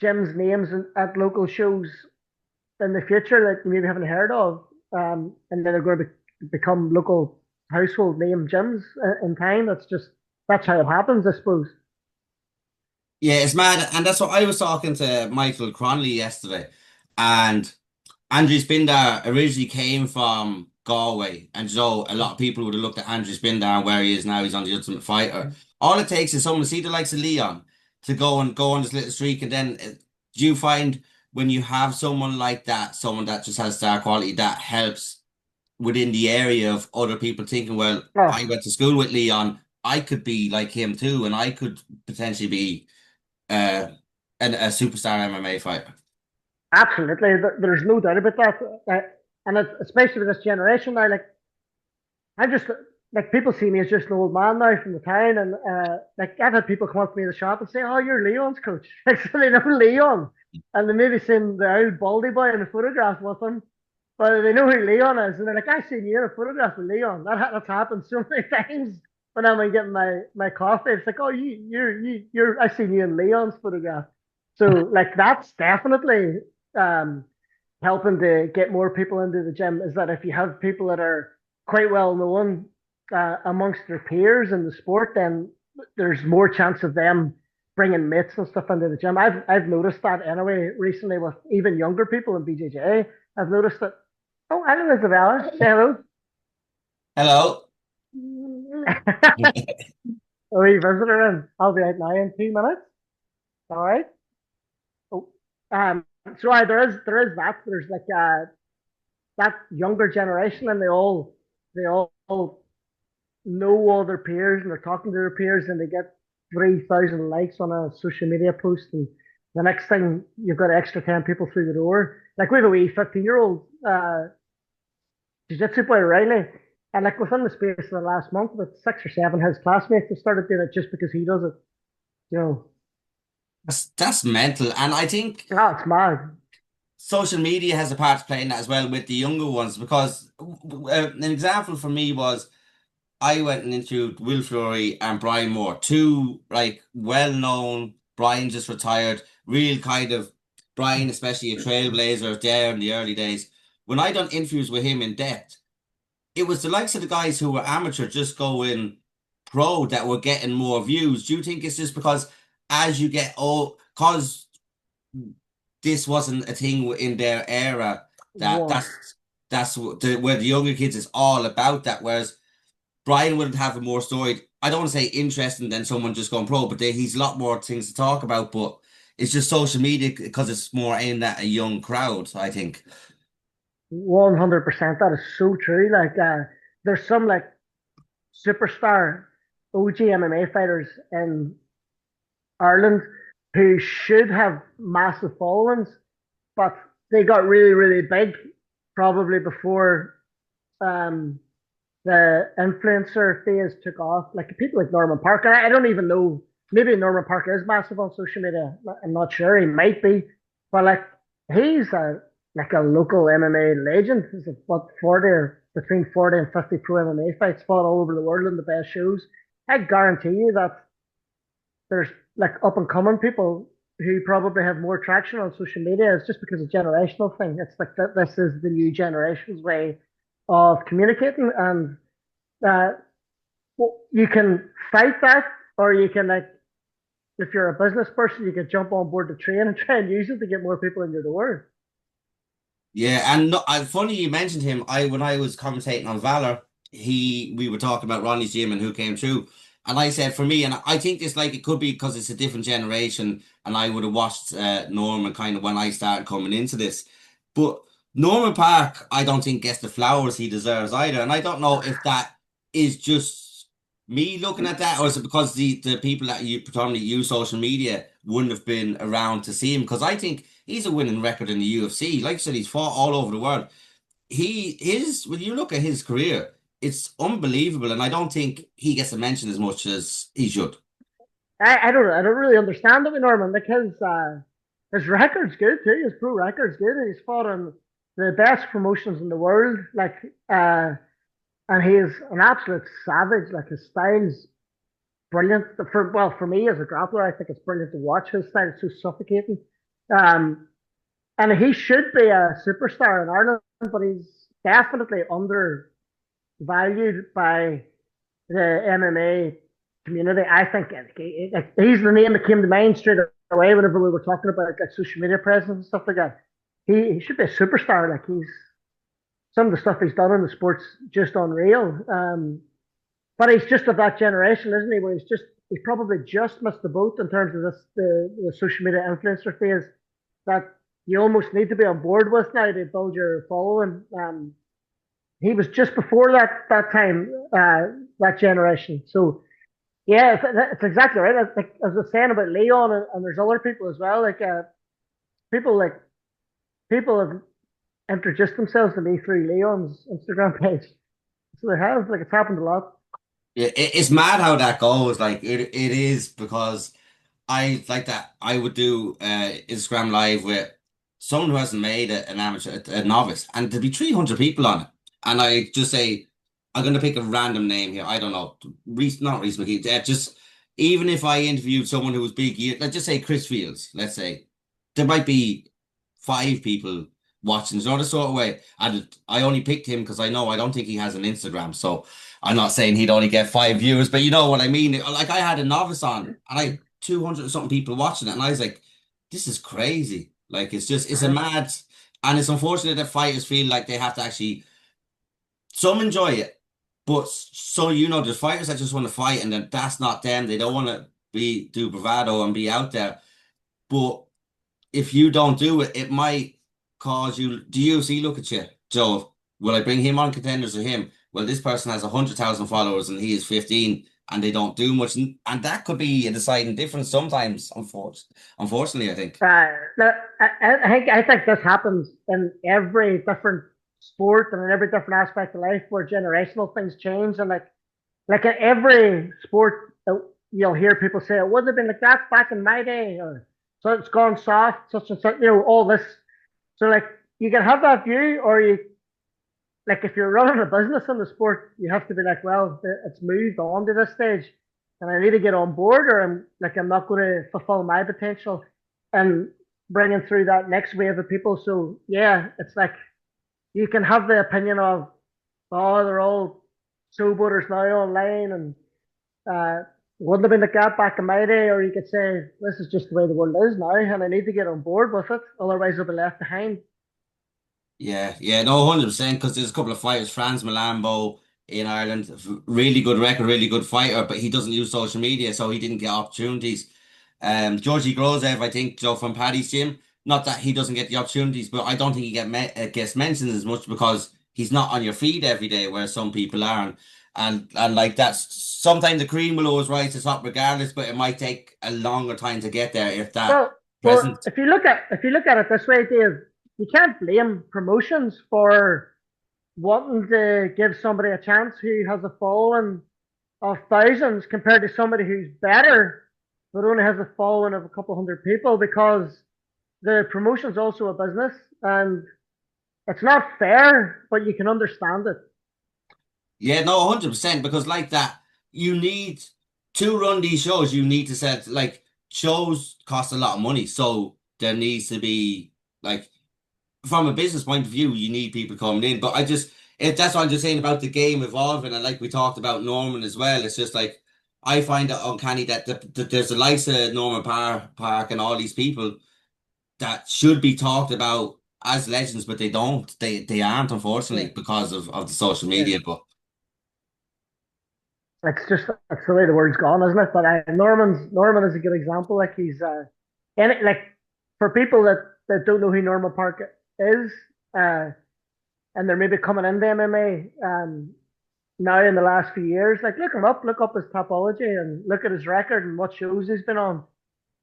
gyms' names at local shows in the future that you maybe haven't heard of, and then they're going to become local household name gyms in time. That's how it happens, I suppose. Yeah, it's mad. And that's what I was talking to Michael Cronley yesterday. And Andrew Spindar originally came from Galway. And so a lot of people would have looked at Andrew Spindar and where he is now. He's on the Ultimate Fighter. All it takes is someone to see the likes of Leon to go and go on this little streak. And then do you find when you have someone like that, someone that just has star quality, that helps within the area of other people thinking, well, I Oh, went to school with Leon. I could be like him too, and I could potentially be uh, a superstar MMA fighter. absolutely. There's no doubt about that. And especially with this generation now, like I'm just like people see me as just an old man now from the town, and like I've had people come up to me in the shop and say, "Oh, you're Leon's coach." Like so they know Leon, and they maybe seen the old baldy boy in a photograph with him, but they know who Leon is, and they're like, "I seen you in a photograph with Leon." That's happened so many times when I'm getting my coffee. It's like, "Oh, you're I seen you in Leon's photograph." So like that's definitely um helping to get more people into the gym. Is that if you have people that are quite well known amongst their peers in the sport, then there's more chance of them bringing mates and stuff into the gym. I've noticed that anyway recently with even younger people in BJJ. I've noticed that. Oh, hello, Isabella. Say hello. Hello. A wee visitor in. I'll be out now in 2 minutes. All right. Oh, so there is that. There's like that younger generation, and they all know all their peers, and they're talking to their peers, and they get 3,000 likes on a social media post, and the next thing you've got extra 10 people through the door. Like we have a wee 15-year-old jiu-jitsu boy, Riley, and like within the space of the last month, with 6 or 7 his classmates have started doing it just because he does it. You know, That's mental. And I think oh, it's mad. social media has a part to play in that as well with the younger ones because an example for me was I went and interviewed Will Fleury and Brian Moore, two like well-known. Brian just retired, real kind of Brian, especially a trailblazer there in the early days. When I done interviews with him in depth, it was the likes of the guys who were amateur just going pro that were getting more views. Do you think it's just because as you get old, because this wasn't a thing in their era that One. that's where the younger kids is all about that. Whereas Brian wouldn't have a more story. I don't want to say interesting than someone just going pro, but he's a lot more things to talk about. But it's just social media because it's more aimed at a young crowd, I think. 100%. That is so true. Like, there's some like superstar OG MMA fighters in Ireland who should have massive followings, but they got really, really big probably before um, the influencer phase took off. Like people like Norman Parker, I don't even know. Maybe Norman Parker is massive on social media. I'm not sure. He might be, but like he's a local MMA legend. He's what 40 or between 40 and 50 pro MMA fights, fought all over the world in the best shows. I guarantee you that there's like up and coming people who probably have more traction on social media. It's just because of generational thing. It's like that. This is the new generation's way of communicating, and uh, you can fight that, or you can like if you're a business person, you can jump on board the train and try and use it to get more people in your door. Yeah, and no, funny you mentioned him. When I was commentating on Valor, we were talking about Ronnie's gym and who came through, and I said for me, and I think it's like it could be because it's a different generation, and I would have watched Norman kind of when I started coming into this, but Norman Park, I don't think gets the flowers he deserves either, and I don't know if that is just me looking at that, or is it because the people that you predominantly use social media wouldn't have been around to see him? Because I think he's a winning record in the UFC. Like I said, he's fought all over the world. When you look at his career, it's unbelievable, and I don't think he gets a mention as much as he should. I don't really understand it with Norman because his record's good too. His pro record's good. He's fought on the best promotions in the world. Like and he's an absolute savage. Like his style's brilliant. For me as a grappler, I think it's brilliant to watch. His style is so suffocating. Um, and he should be a superstar in Ireland, but he's definitely undervalued by the MMA community. I think he's the name that came to mind straight away whenever we were talking about like social media presence and stuff like that. He should be a superstar. Like some of the stuff he's done in the sport's just unreal. But he's just of that generation, isn't he? Where he's probably just missed the boat in terms of the social media influencer phase that you almost need to be on board with now to build your following. He was just before that time, that generation. So yeah, it's exactly right. Like as I was saying about Leon, and there's other people as well. People like people have introduced themselves to me through Leon's Instagram page. So they have like it's happened a lot. Yeah, it's mad how that goes. Like it is because I like that. I would do Instagram live with someone who hasn't made an amateur, a novice, and there'd be 300 people on it. And I just say, I'm going to pick a random name here. I don't know. Not Reese McKee. Just even if I interviewed someone who was big, let's just say Chris Fields, let's say, there might be 5 people watching, you know, the sort of way. And I only picked him because I don't think he has an Instagram. So I'm not saying he'd only get 5 viewers, but you know what I mean? Like I had a novice on and I 200 and something people watching it, and I was like, this is crazy. Like it's a Uh-huh. mad, and it's unfortunate that fighters feel like they have to actually, some enjoy it, but so you know, there's fighters that just want to fight and then that's not them. They don't want to be do bravado and be out there. But if you don't do it, it might cause you. Do you see? Look at you, Joe. Will I bring him on Contenders or him? Well, this person has 100,000 followers and he is 15, and they don't do much, and that could be a deciding difference sometimes. Unfortunately, I think. No, I think this happens in every different sport and in every different aspect of life where generational things change. And like in every sport, you'll hear people say it wouldn't have been like that back in my day, or so it's gone soft, such and such. All this. So like you can have that view, or you like if you're running a business in the sport, you have to be like, well, it's moved on to this stage, and I need to get on board, or I'm not going to fulfill my potential, and bringing through that next wave of people. So yeah, it's like you can have the opinion of, oh, they're all showboaters now online, and uh, wouldn't have been like that back in my day, or you could say this is just the way the world is now, and I need to get on board with it, otherwise I'll be left behind. Yeah, yeah, no, 100%. Because there's a couple of fighters, Franz Malambo in Ireland, really good record, really good fighter, but he doesn't use social media, so he didn't get opportunities. Georgie Grozev, I think, Joe from Paddy's gym. Not that he doesn't get the opportunities, but I don't think he gets mentioned as much because he's not on your feed every day, where some people are, and like that's sometimes the cream will always rise to the top regardless, but it might take a longer time to get there if that Well, well, present. if you look at it this way, Dave, you can't blame promotions for wanting to give somebody a chance who has a following of thousands compared to somebody who's better but only has a following of a couple hundred people, because the promotion's also a business and it's not fair, but you can understand it. Yeah, no, 100%. Because like that, you need to run these shows. You need to set like shows cost a lot of money, so there needs to be like from a business point of view, you need people coming in. But that's what I'm just saying about the game evolving, and like we talked about Norman as well. It's just like I find it uncanny that there's the likes of Norman Park and all these people that should be talked about as legends, but they don't. They aren't, Yeah, unfortunately, because of the social yeah. media. But That's the way the world's gone, isn't it? But Norman is a good example. Like he's and like for people that don't know who Norman Park is, uh, and they're maybe coming into MMA now in the last few years, like look up his topology and look at his record and what shows he's been on.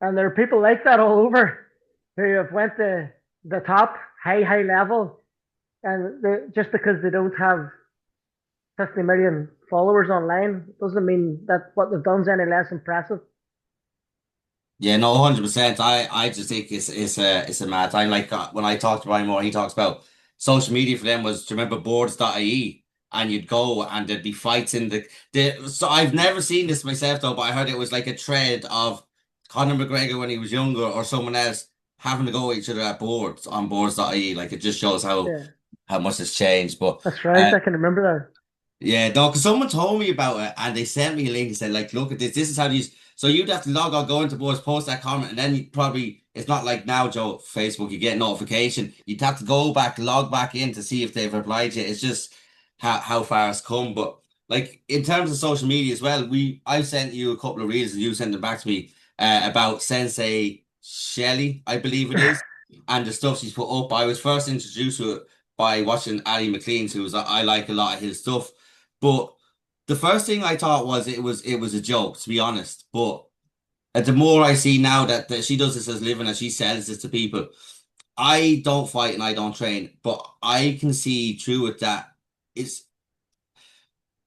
And there are people like that all over who have went to the top, high level, and just because they don't have 50 million followers online doesn't mean that what they've done is any less impressive. yeah, no, 100%. I just think it's a mad time. Like when I talked to Brian Moore, he talks about social media for them was, do you remember boards.ie? And you'd go and there'd be fights in the so I've never seen this myself though, but I heard it was like a thread of Conor McGregor when he was younger or someone else having to go at each other at boards on boards.ie. Like it just shows Yeah, how much has changed. But that's right. uh, I can remember yeah, no, because someone told me about it and they sent me a link and said, like, look at this. This is how these. So you'd have to log on, go into boards, post that comment, and then you probably, it's not like now, Joe, Facebook, you get notification. You'd have to go back, log back in to see if they've replied to you. It's just how far it's come. But like in terms of social media as well, I've sent you a couple of reels and you sent them back to me about Sensei Chelle, I believe it that. is, and the stuff she's put up. I was first introduced to it by watching Ali McLean's, who was I like a lot of his stuff. But the first thing I thought was it was a joke, to be honest. But the more I see now that she does this as living and she sells this to people, I don't fight and I don't train, but I can see through it that it's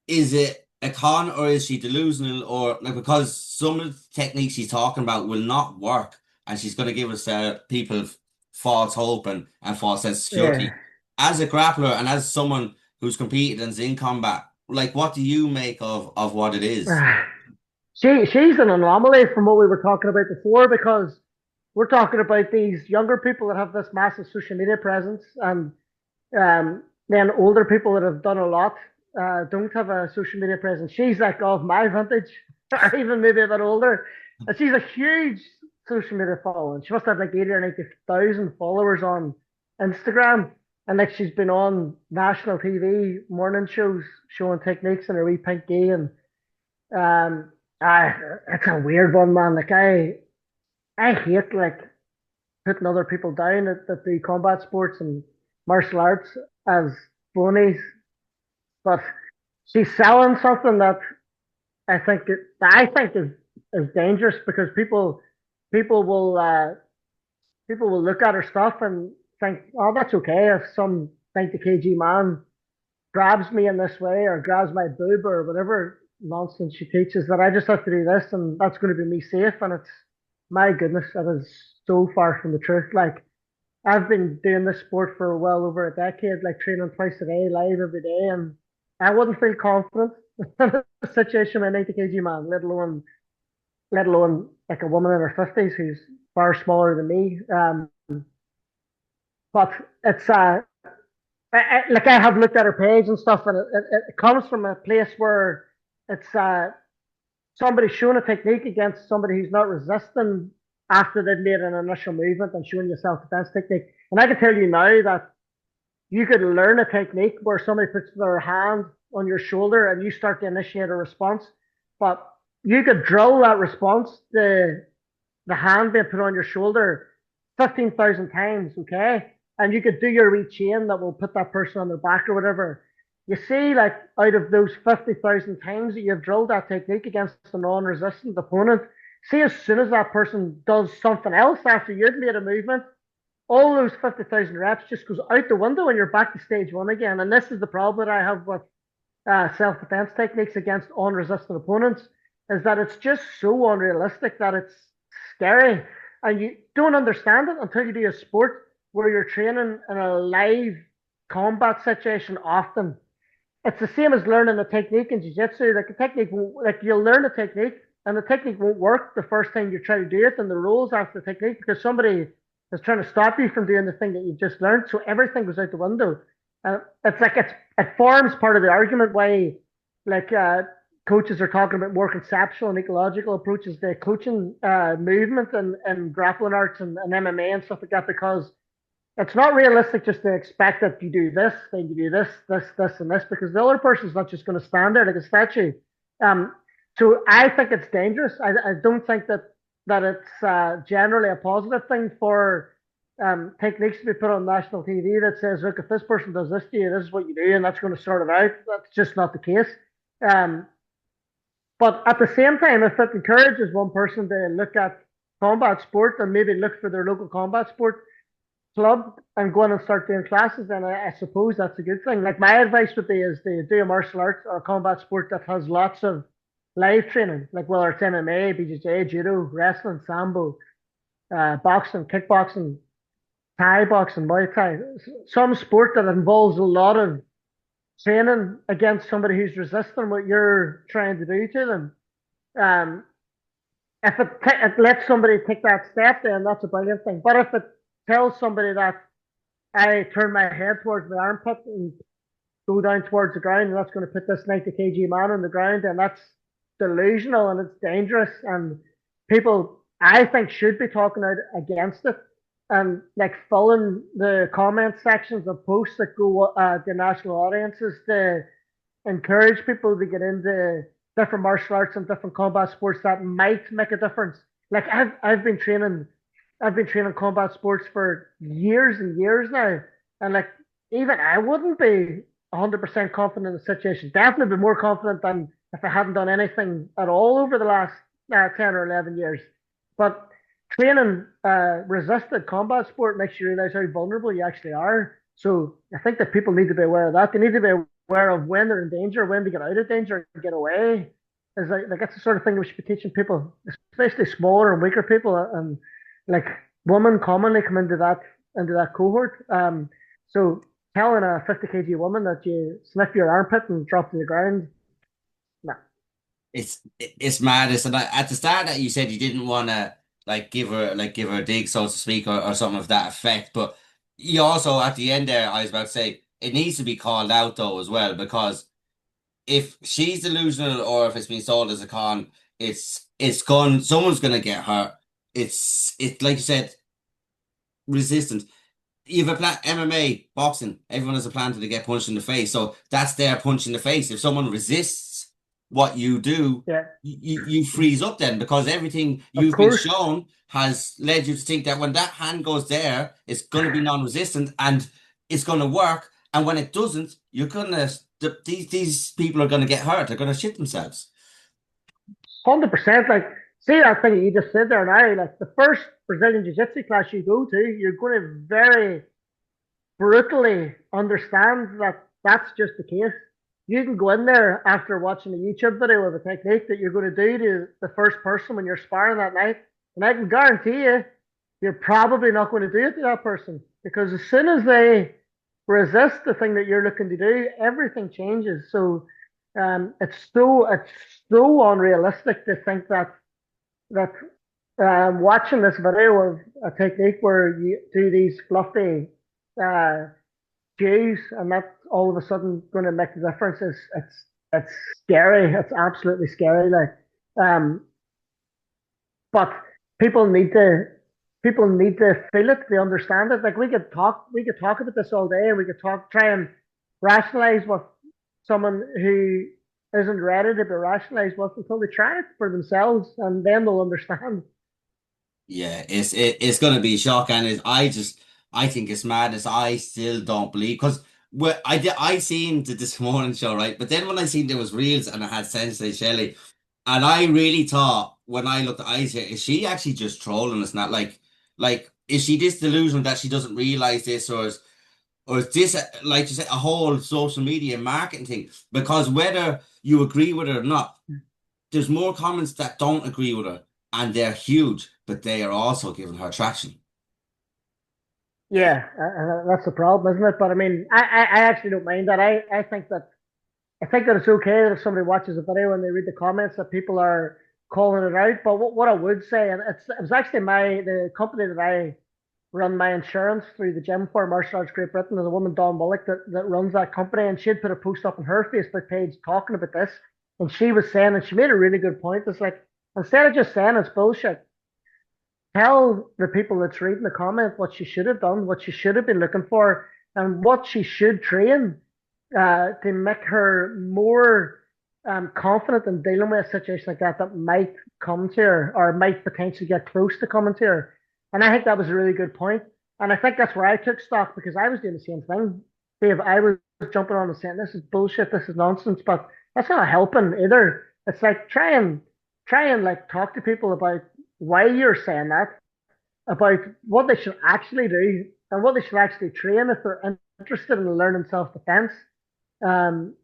is it a con or is she delusional or like because some of the techniques she's talking about will not work and she's going to give us people false hope and false sense of Yeah. security. As a grappler and as someone who's competed and is in combat, like what do you make of what it is? She's an anomaly from what we were talking about before, because We're talking about these younger people that have this massive social media presence, and then older people that have done a lot don't have a social media presence. She's like of my vintage, or even maybe a bit older, and she's a huge social media following. She must have like 80 or 90,000 followers on Instagram, and like she's been on national TV morning shows showing techniques in her wee pink gi, and um, it's a weird one, man. Like I hate like putting other people down that do combat sports and martial arts as phonies, but she's selling something that I think is dangerous because people will people will look at her stuff and think, oh, that's okay if some 90 kg man grabs me in this way or grabs my boob or whatever nonsense she teaches, that I just have to do this and that's going to be me safe. And it's, my goodness, that is so far from the truth. Like, I've been doing this sport for well over a decade, like training twice a day, live every day, and I wouldn't feel confident in a situation with a 90 kg man, let alone like a woman in her 50s who's far smaller than me. But it's like I have looked at her page and stuff, and it comes from a place where it's somebody showing a technique against somebody who's not resisting after they've made an initial movement and showing you self-defense technique. And I can tell you now that you could learn a technique where somebody puts their hand on your shoulder and you start to initiate a response, but you could drill that response, the hand being put on your shoulder 15,000 times, okay? And you could do your wee chain that will put that person on their back or whatever. You see, like out of those 50,000 times that you've drilled that technique against a non resistant opponent, see, as soon as that person does something else after you've made a movement, all those 50,000 reps just goes out the window and you're back to stage one again. And this is the problem that I have with self defense techniques against unresistant opponents, is that it's just so unrealistic that it's scary. And you don't understand it until you do a sport where you're training in a live combat situation often. It's the same as learning a technique in jiu-jitsu. Like a technique, like you'll learn a technique and the technique won't work the first time you try to do it, and the rules after the technique because somebody is trying to stop you from doing the thing that you've just learned. So everything goes out the window. It's like it forms part of the argument why like coaches are talking about more conceptual and ecological approaches to coaching movement and grappling arts and MMA and stuff like that, because it's not realistic just to expect that you do this, then you do this, and this, because the other person's not just going to stand there like a statue. Um, so I think it's dangerous. I don't think that it's generally a positive thing for techniques to be put on national TV that says, look, if this person does this to you, this is what you do, and that's going to sort it out. That's just not the case. Um, but at the same time, if it encourages one person to look at combat sport and maybe look for their local combat sport club and go in and start doing classes, then I suppose that's a good thing. Like my advice would be is to do a martial arts or a combat sport that has lots of live training, like whether it's MMA, BJJ, judo, wrestling, sambo, boxing, kickboxing, Thai boxing, Muay Thai, some sport that involves a lot of training against somebody who's resisting what you're trying to do to them. Um, if it lets somebody take that step, then that's a brilliant thing. But if it tells somebody that I turn my head towards my armpit and go down towards the ground, and that's going to put this 90 kg man on the ground, and that's delusional and it's dangerous. And people, I think, should be talking out against it and like filling the comment sections of posts that go to national audiences to encourage people to get into different martial arts and different combat sports that might make a difference. Like I've been training combat sports for years and years now, and like even I wouldn't be 100% confident in the situation. Definitely be more confident than if I hadn't done anything at all over the last 10 or 11 years. But training resisted combat sport makes you realize how vulnerable you actually are. So I think that people need to be aware of that. They need to be aware of when they're in danger, when to get out of danger and get away. Is like that's the sort of thing we should be teaching people, especially smaller and weaker people, and like women commonly come into that cohort. So telling a 50 kg woman that you sniff your armpit and drop to the ground, no. It's madness. And at the start that you said you didn't want to give her a dig, so to speak, or something of that effect. But you also at the end there, I was about to say it needs to be called out though as well, because if she's delusional or if it's been sold as a con, it's gone. Someone's gonna get hurt. It's like you said, resistance. You have a plan, MMA, boxing, everyone has a plan to get punched in the face. So that's their punch in the face. If someone resists what you do, Yeah, you freeze up then, because everything of you've been course. shown has led you to think that when that hand goes there, it's going to be non-resistant and it's going to work. And when it doesn't, you're gonna these people are going to get hurt. They're going to shit themselves. 100%. Like, see that thing you just said there now, like the first Brazilian Jiu Jitsu class you go to, you're going to very brutally understand that that's just the case. You can go in there after watching a YouTube video of a technique that you're going to do to the first person when you're sparring that night, and I can guarantee you, you're probably not going to do it to that person because as soon as they resist the thing that you're looking to do, everything changes. So it's so unrealistic to think that watching this video of a technique where you do these fluffy uh, cues and that's all of a sudden going to make the difference is it's scary. It's absolutely scary. Like, but people need to people need to feel it. They understand it. Like we could talk about this all day, and we could try and rationalize what someone who isn't ready to be rationalized with until they try it for themselves, and then they'll understand. Yeah, it's gonna be a shock, and I think it's madness. I still don't believe, because I seen the This Morning Show, right, but then when I seen there was reels and I had Sensei Chelle, and I really thought when I looked at eyes here, is she actually just trolling us? Not like is she this delusional that she doesn't realize this, or is this like you said a whole social media marketing thing? Because whether you agree with it or not, there's more comments that don't agree with her, and they're huge, but they are also giving her traction. Yeah, that's the problem, isn't it? But I mean, I actually don't mind that. I think that it's okay that if somebody watches a video and they read the comments that people are calling it out. But what I would say, and it was actually the company that I run my insurance through the gym for, Martial Arts Great Britain. There's a woman, Dawn Bullock, that runs that company, and she'd put a post up on her Facebook page talking about this. And she was saying, and she made a really good point. It's like, instead of just saying it's bullshit, tell the people that's reading the comment what she should have done, what she should have been looking for, and what she should train to make her more confident in dealing with a situation like that might come to her or might potentially get close to coming to her. And I think that was a really good point. And I think that's where I took stock because I was doing the same thing. Dave, I was jumping on and saying, this is bullshit, this is nonsense, but that's not helping either. It's like try and like talk to people about why you're saying that, about what they should actually do and what they should actually train if they're interested in learning self-defense. Um,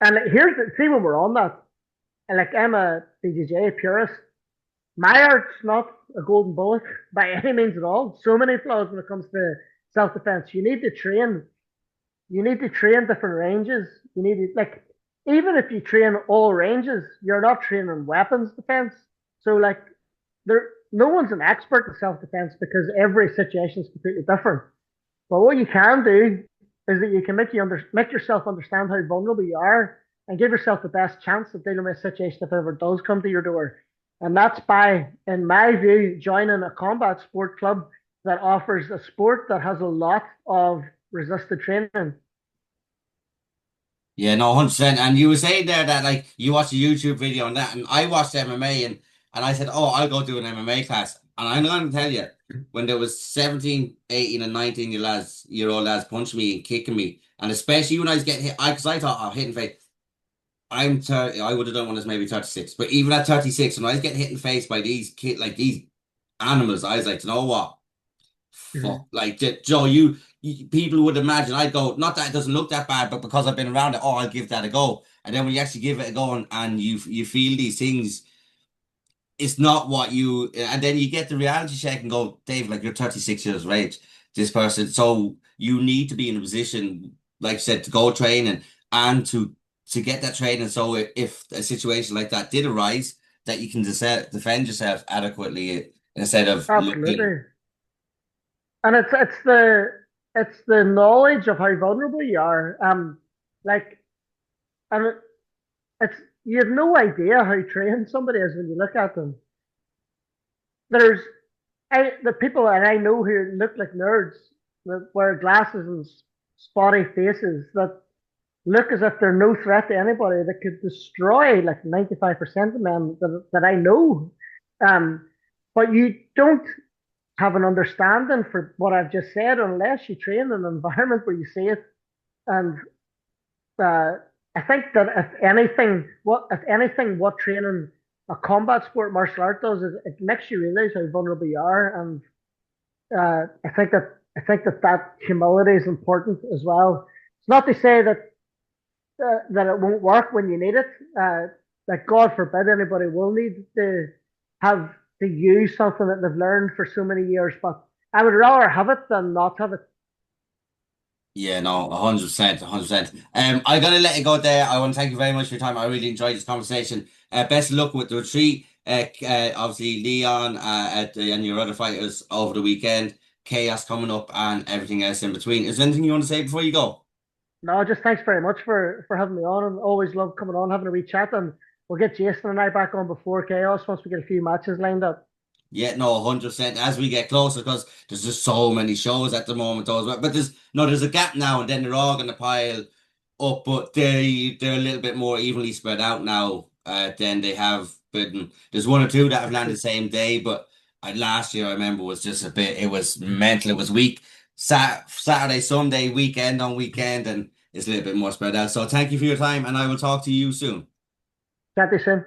and see when we're on that, and like I'm a BJJ purist, my art's not a golden bullet by any means at all. So many flaws when it comes to self-defense. You need to train. You need to train different ranges. You need to like even if you train all ranges, you're not training weapons defense. So like no one's an expert in self-defense because every situation is completely different. But what you can do is that you can make yourself understand how vulnerable you are and give yourself the best chance of dealing with a situation if it ever does come to your door. And that's by, in my view, joining a combat sport club that offers a sport that has a lot of resisted training. Yeah, no, 100%. And you were saying there that like you watched a YouTube video on that, and I watched MMA, and I said, oh, I'll go do an MMA class. And I'm going to tell you, when there was 17, 18, and 19-year-old lads punching me and kicking me, and especially when I was getting hit, because I thought, oh, hitting face. I'm 30, I would have done one as maybe 36, but even at 36, when I was getting hit in the face by these animals, I was like, you know what? Mhm. Fuck, like Joe, people would imagine I'd go, not that it doesn't look that bad, but because I've been around it, oh, I'll give that a go. And then when you actually give it a go and you feel these things, it's not what you, and then you get the reality check and go, Dave, like you're 36 years of age, this person, so you need to be in a position, like I said, to go training and to get that training. So if a situation like that did arise, that you can defend yourself adequately. instead of looking. Absolutely. And it's the knowledge of how vulnerable you are. Like, and it's you have no idea how trained somebody is when you look at them. There's the people that I know who look like nerds that wear glasses and spotty faces that look as if they're no threat to anybody that could destroy like 95% of men that I know. Um, but you don't have an understanding for what I've just said unless you train in an environment where you see it. And uh, I think that if anything, what training a combat sport martial art does is it makes you realize how vulnerable you are, and I think that humility is important as well. It's not to say that it won't work when you need it. Like God forbid anybody will need to have to use something that they've learned for so many years, but I would rather have it than not have it. Yeah, no, 100%, 100%. I gotta let you go there. I want to thank you very much for your time. I really enjoyed this conversation. Best of luck with the retreat. Obviously Leon, and your other fighters over the weekend. Chaos coming up and everything else in between. Is there anything you want to say before you go? No, just thanks very much for having me on, and always love coming on, having a wee chat, and we'll get Jason and I back on before chaos once we get a few matches lined up. Yeah, no, 100%. As we get closer, because there's just so many shows at the moment, though, as well. But there's a gap now, and then they're all going to pile up, but they're a little bit more evenly spread out now than they have been. There's one or two that have landed the same day, but last year I remember was just a bit. It was mental. It was week Saturday, Sunday, weekend on weekend, and it's a little bit more spread out. So thank you for your time, and I will talk to you soon. Chat to you soon.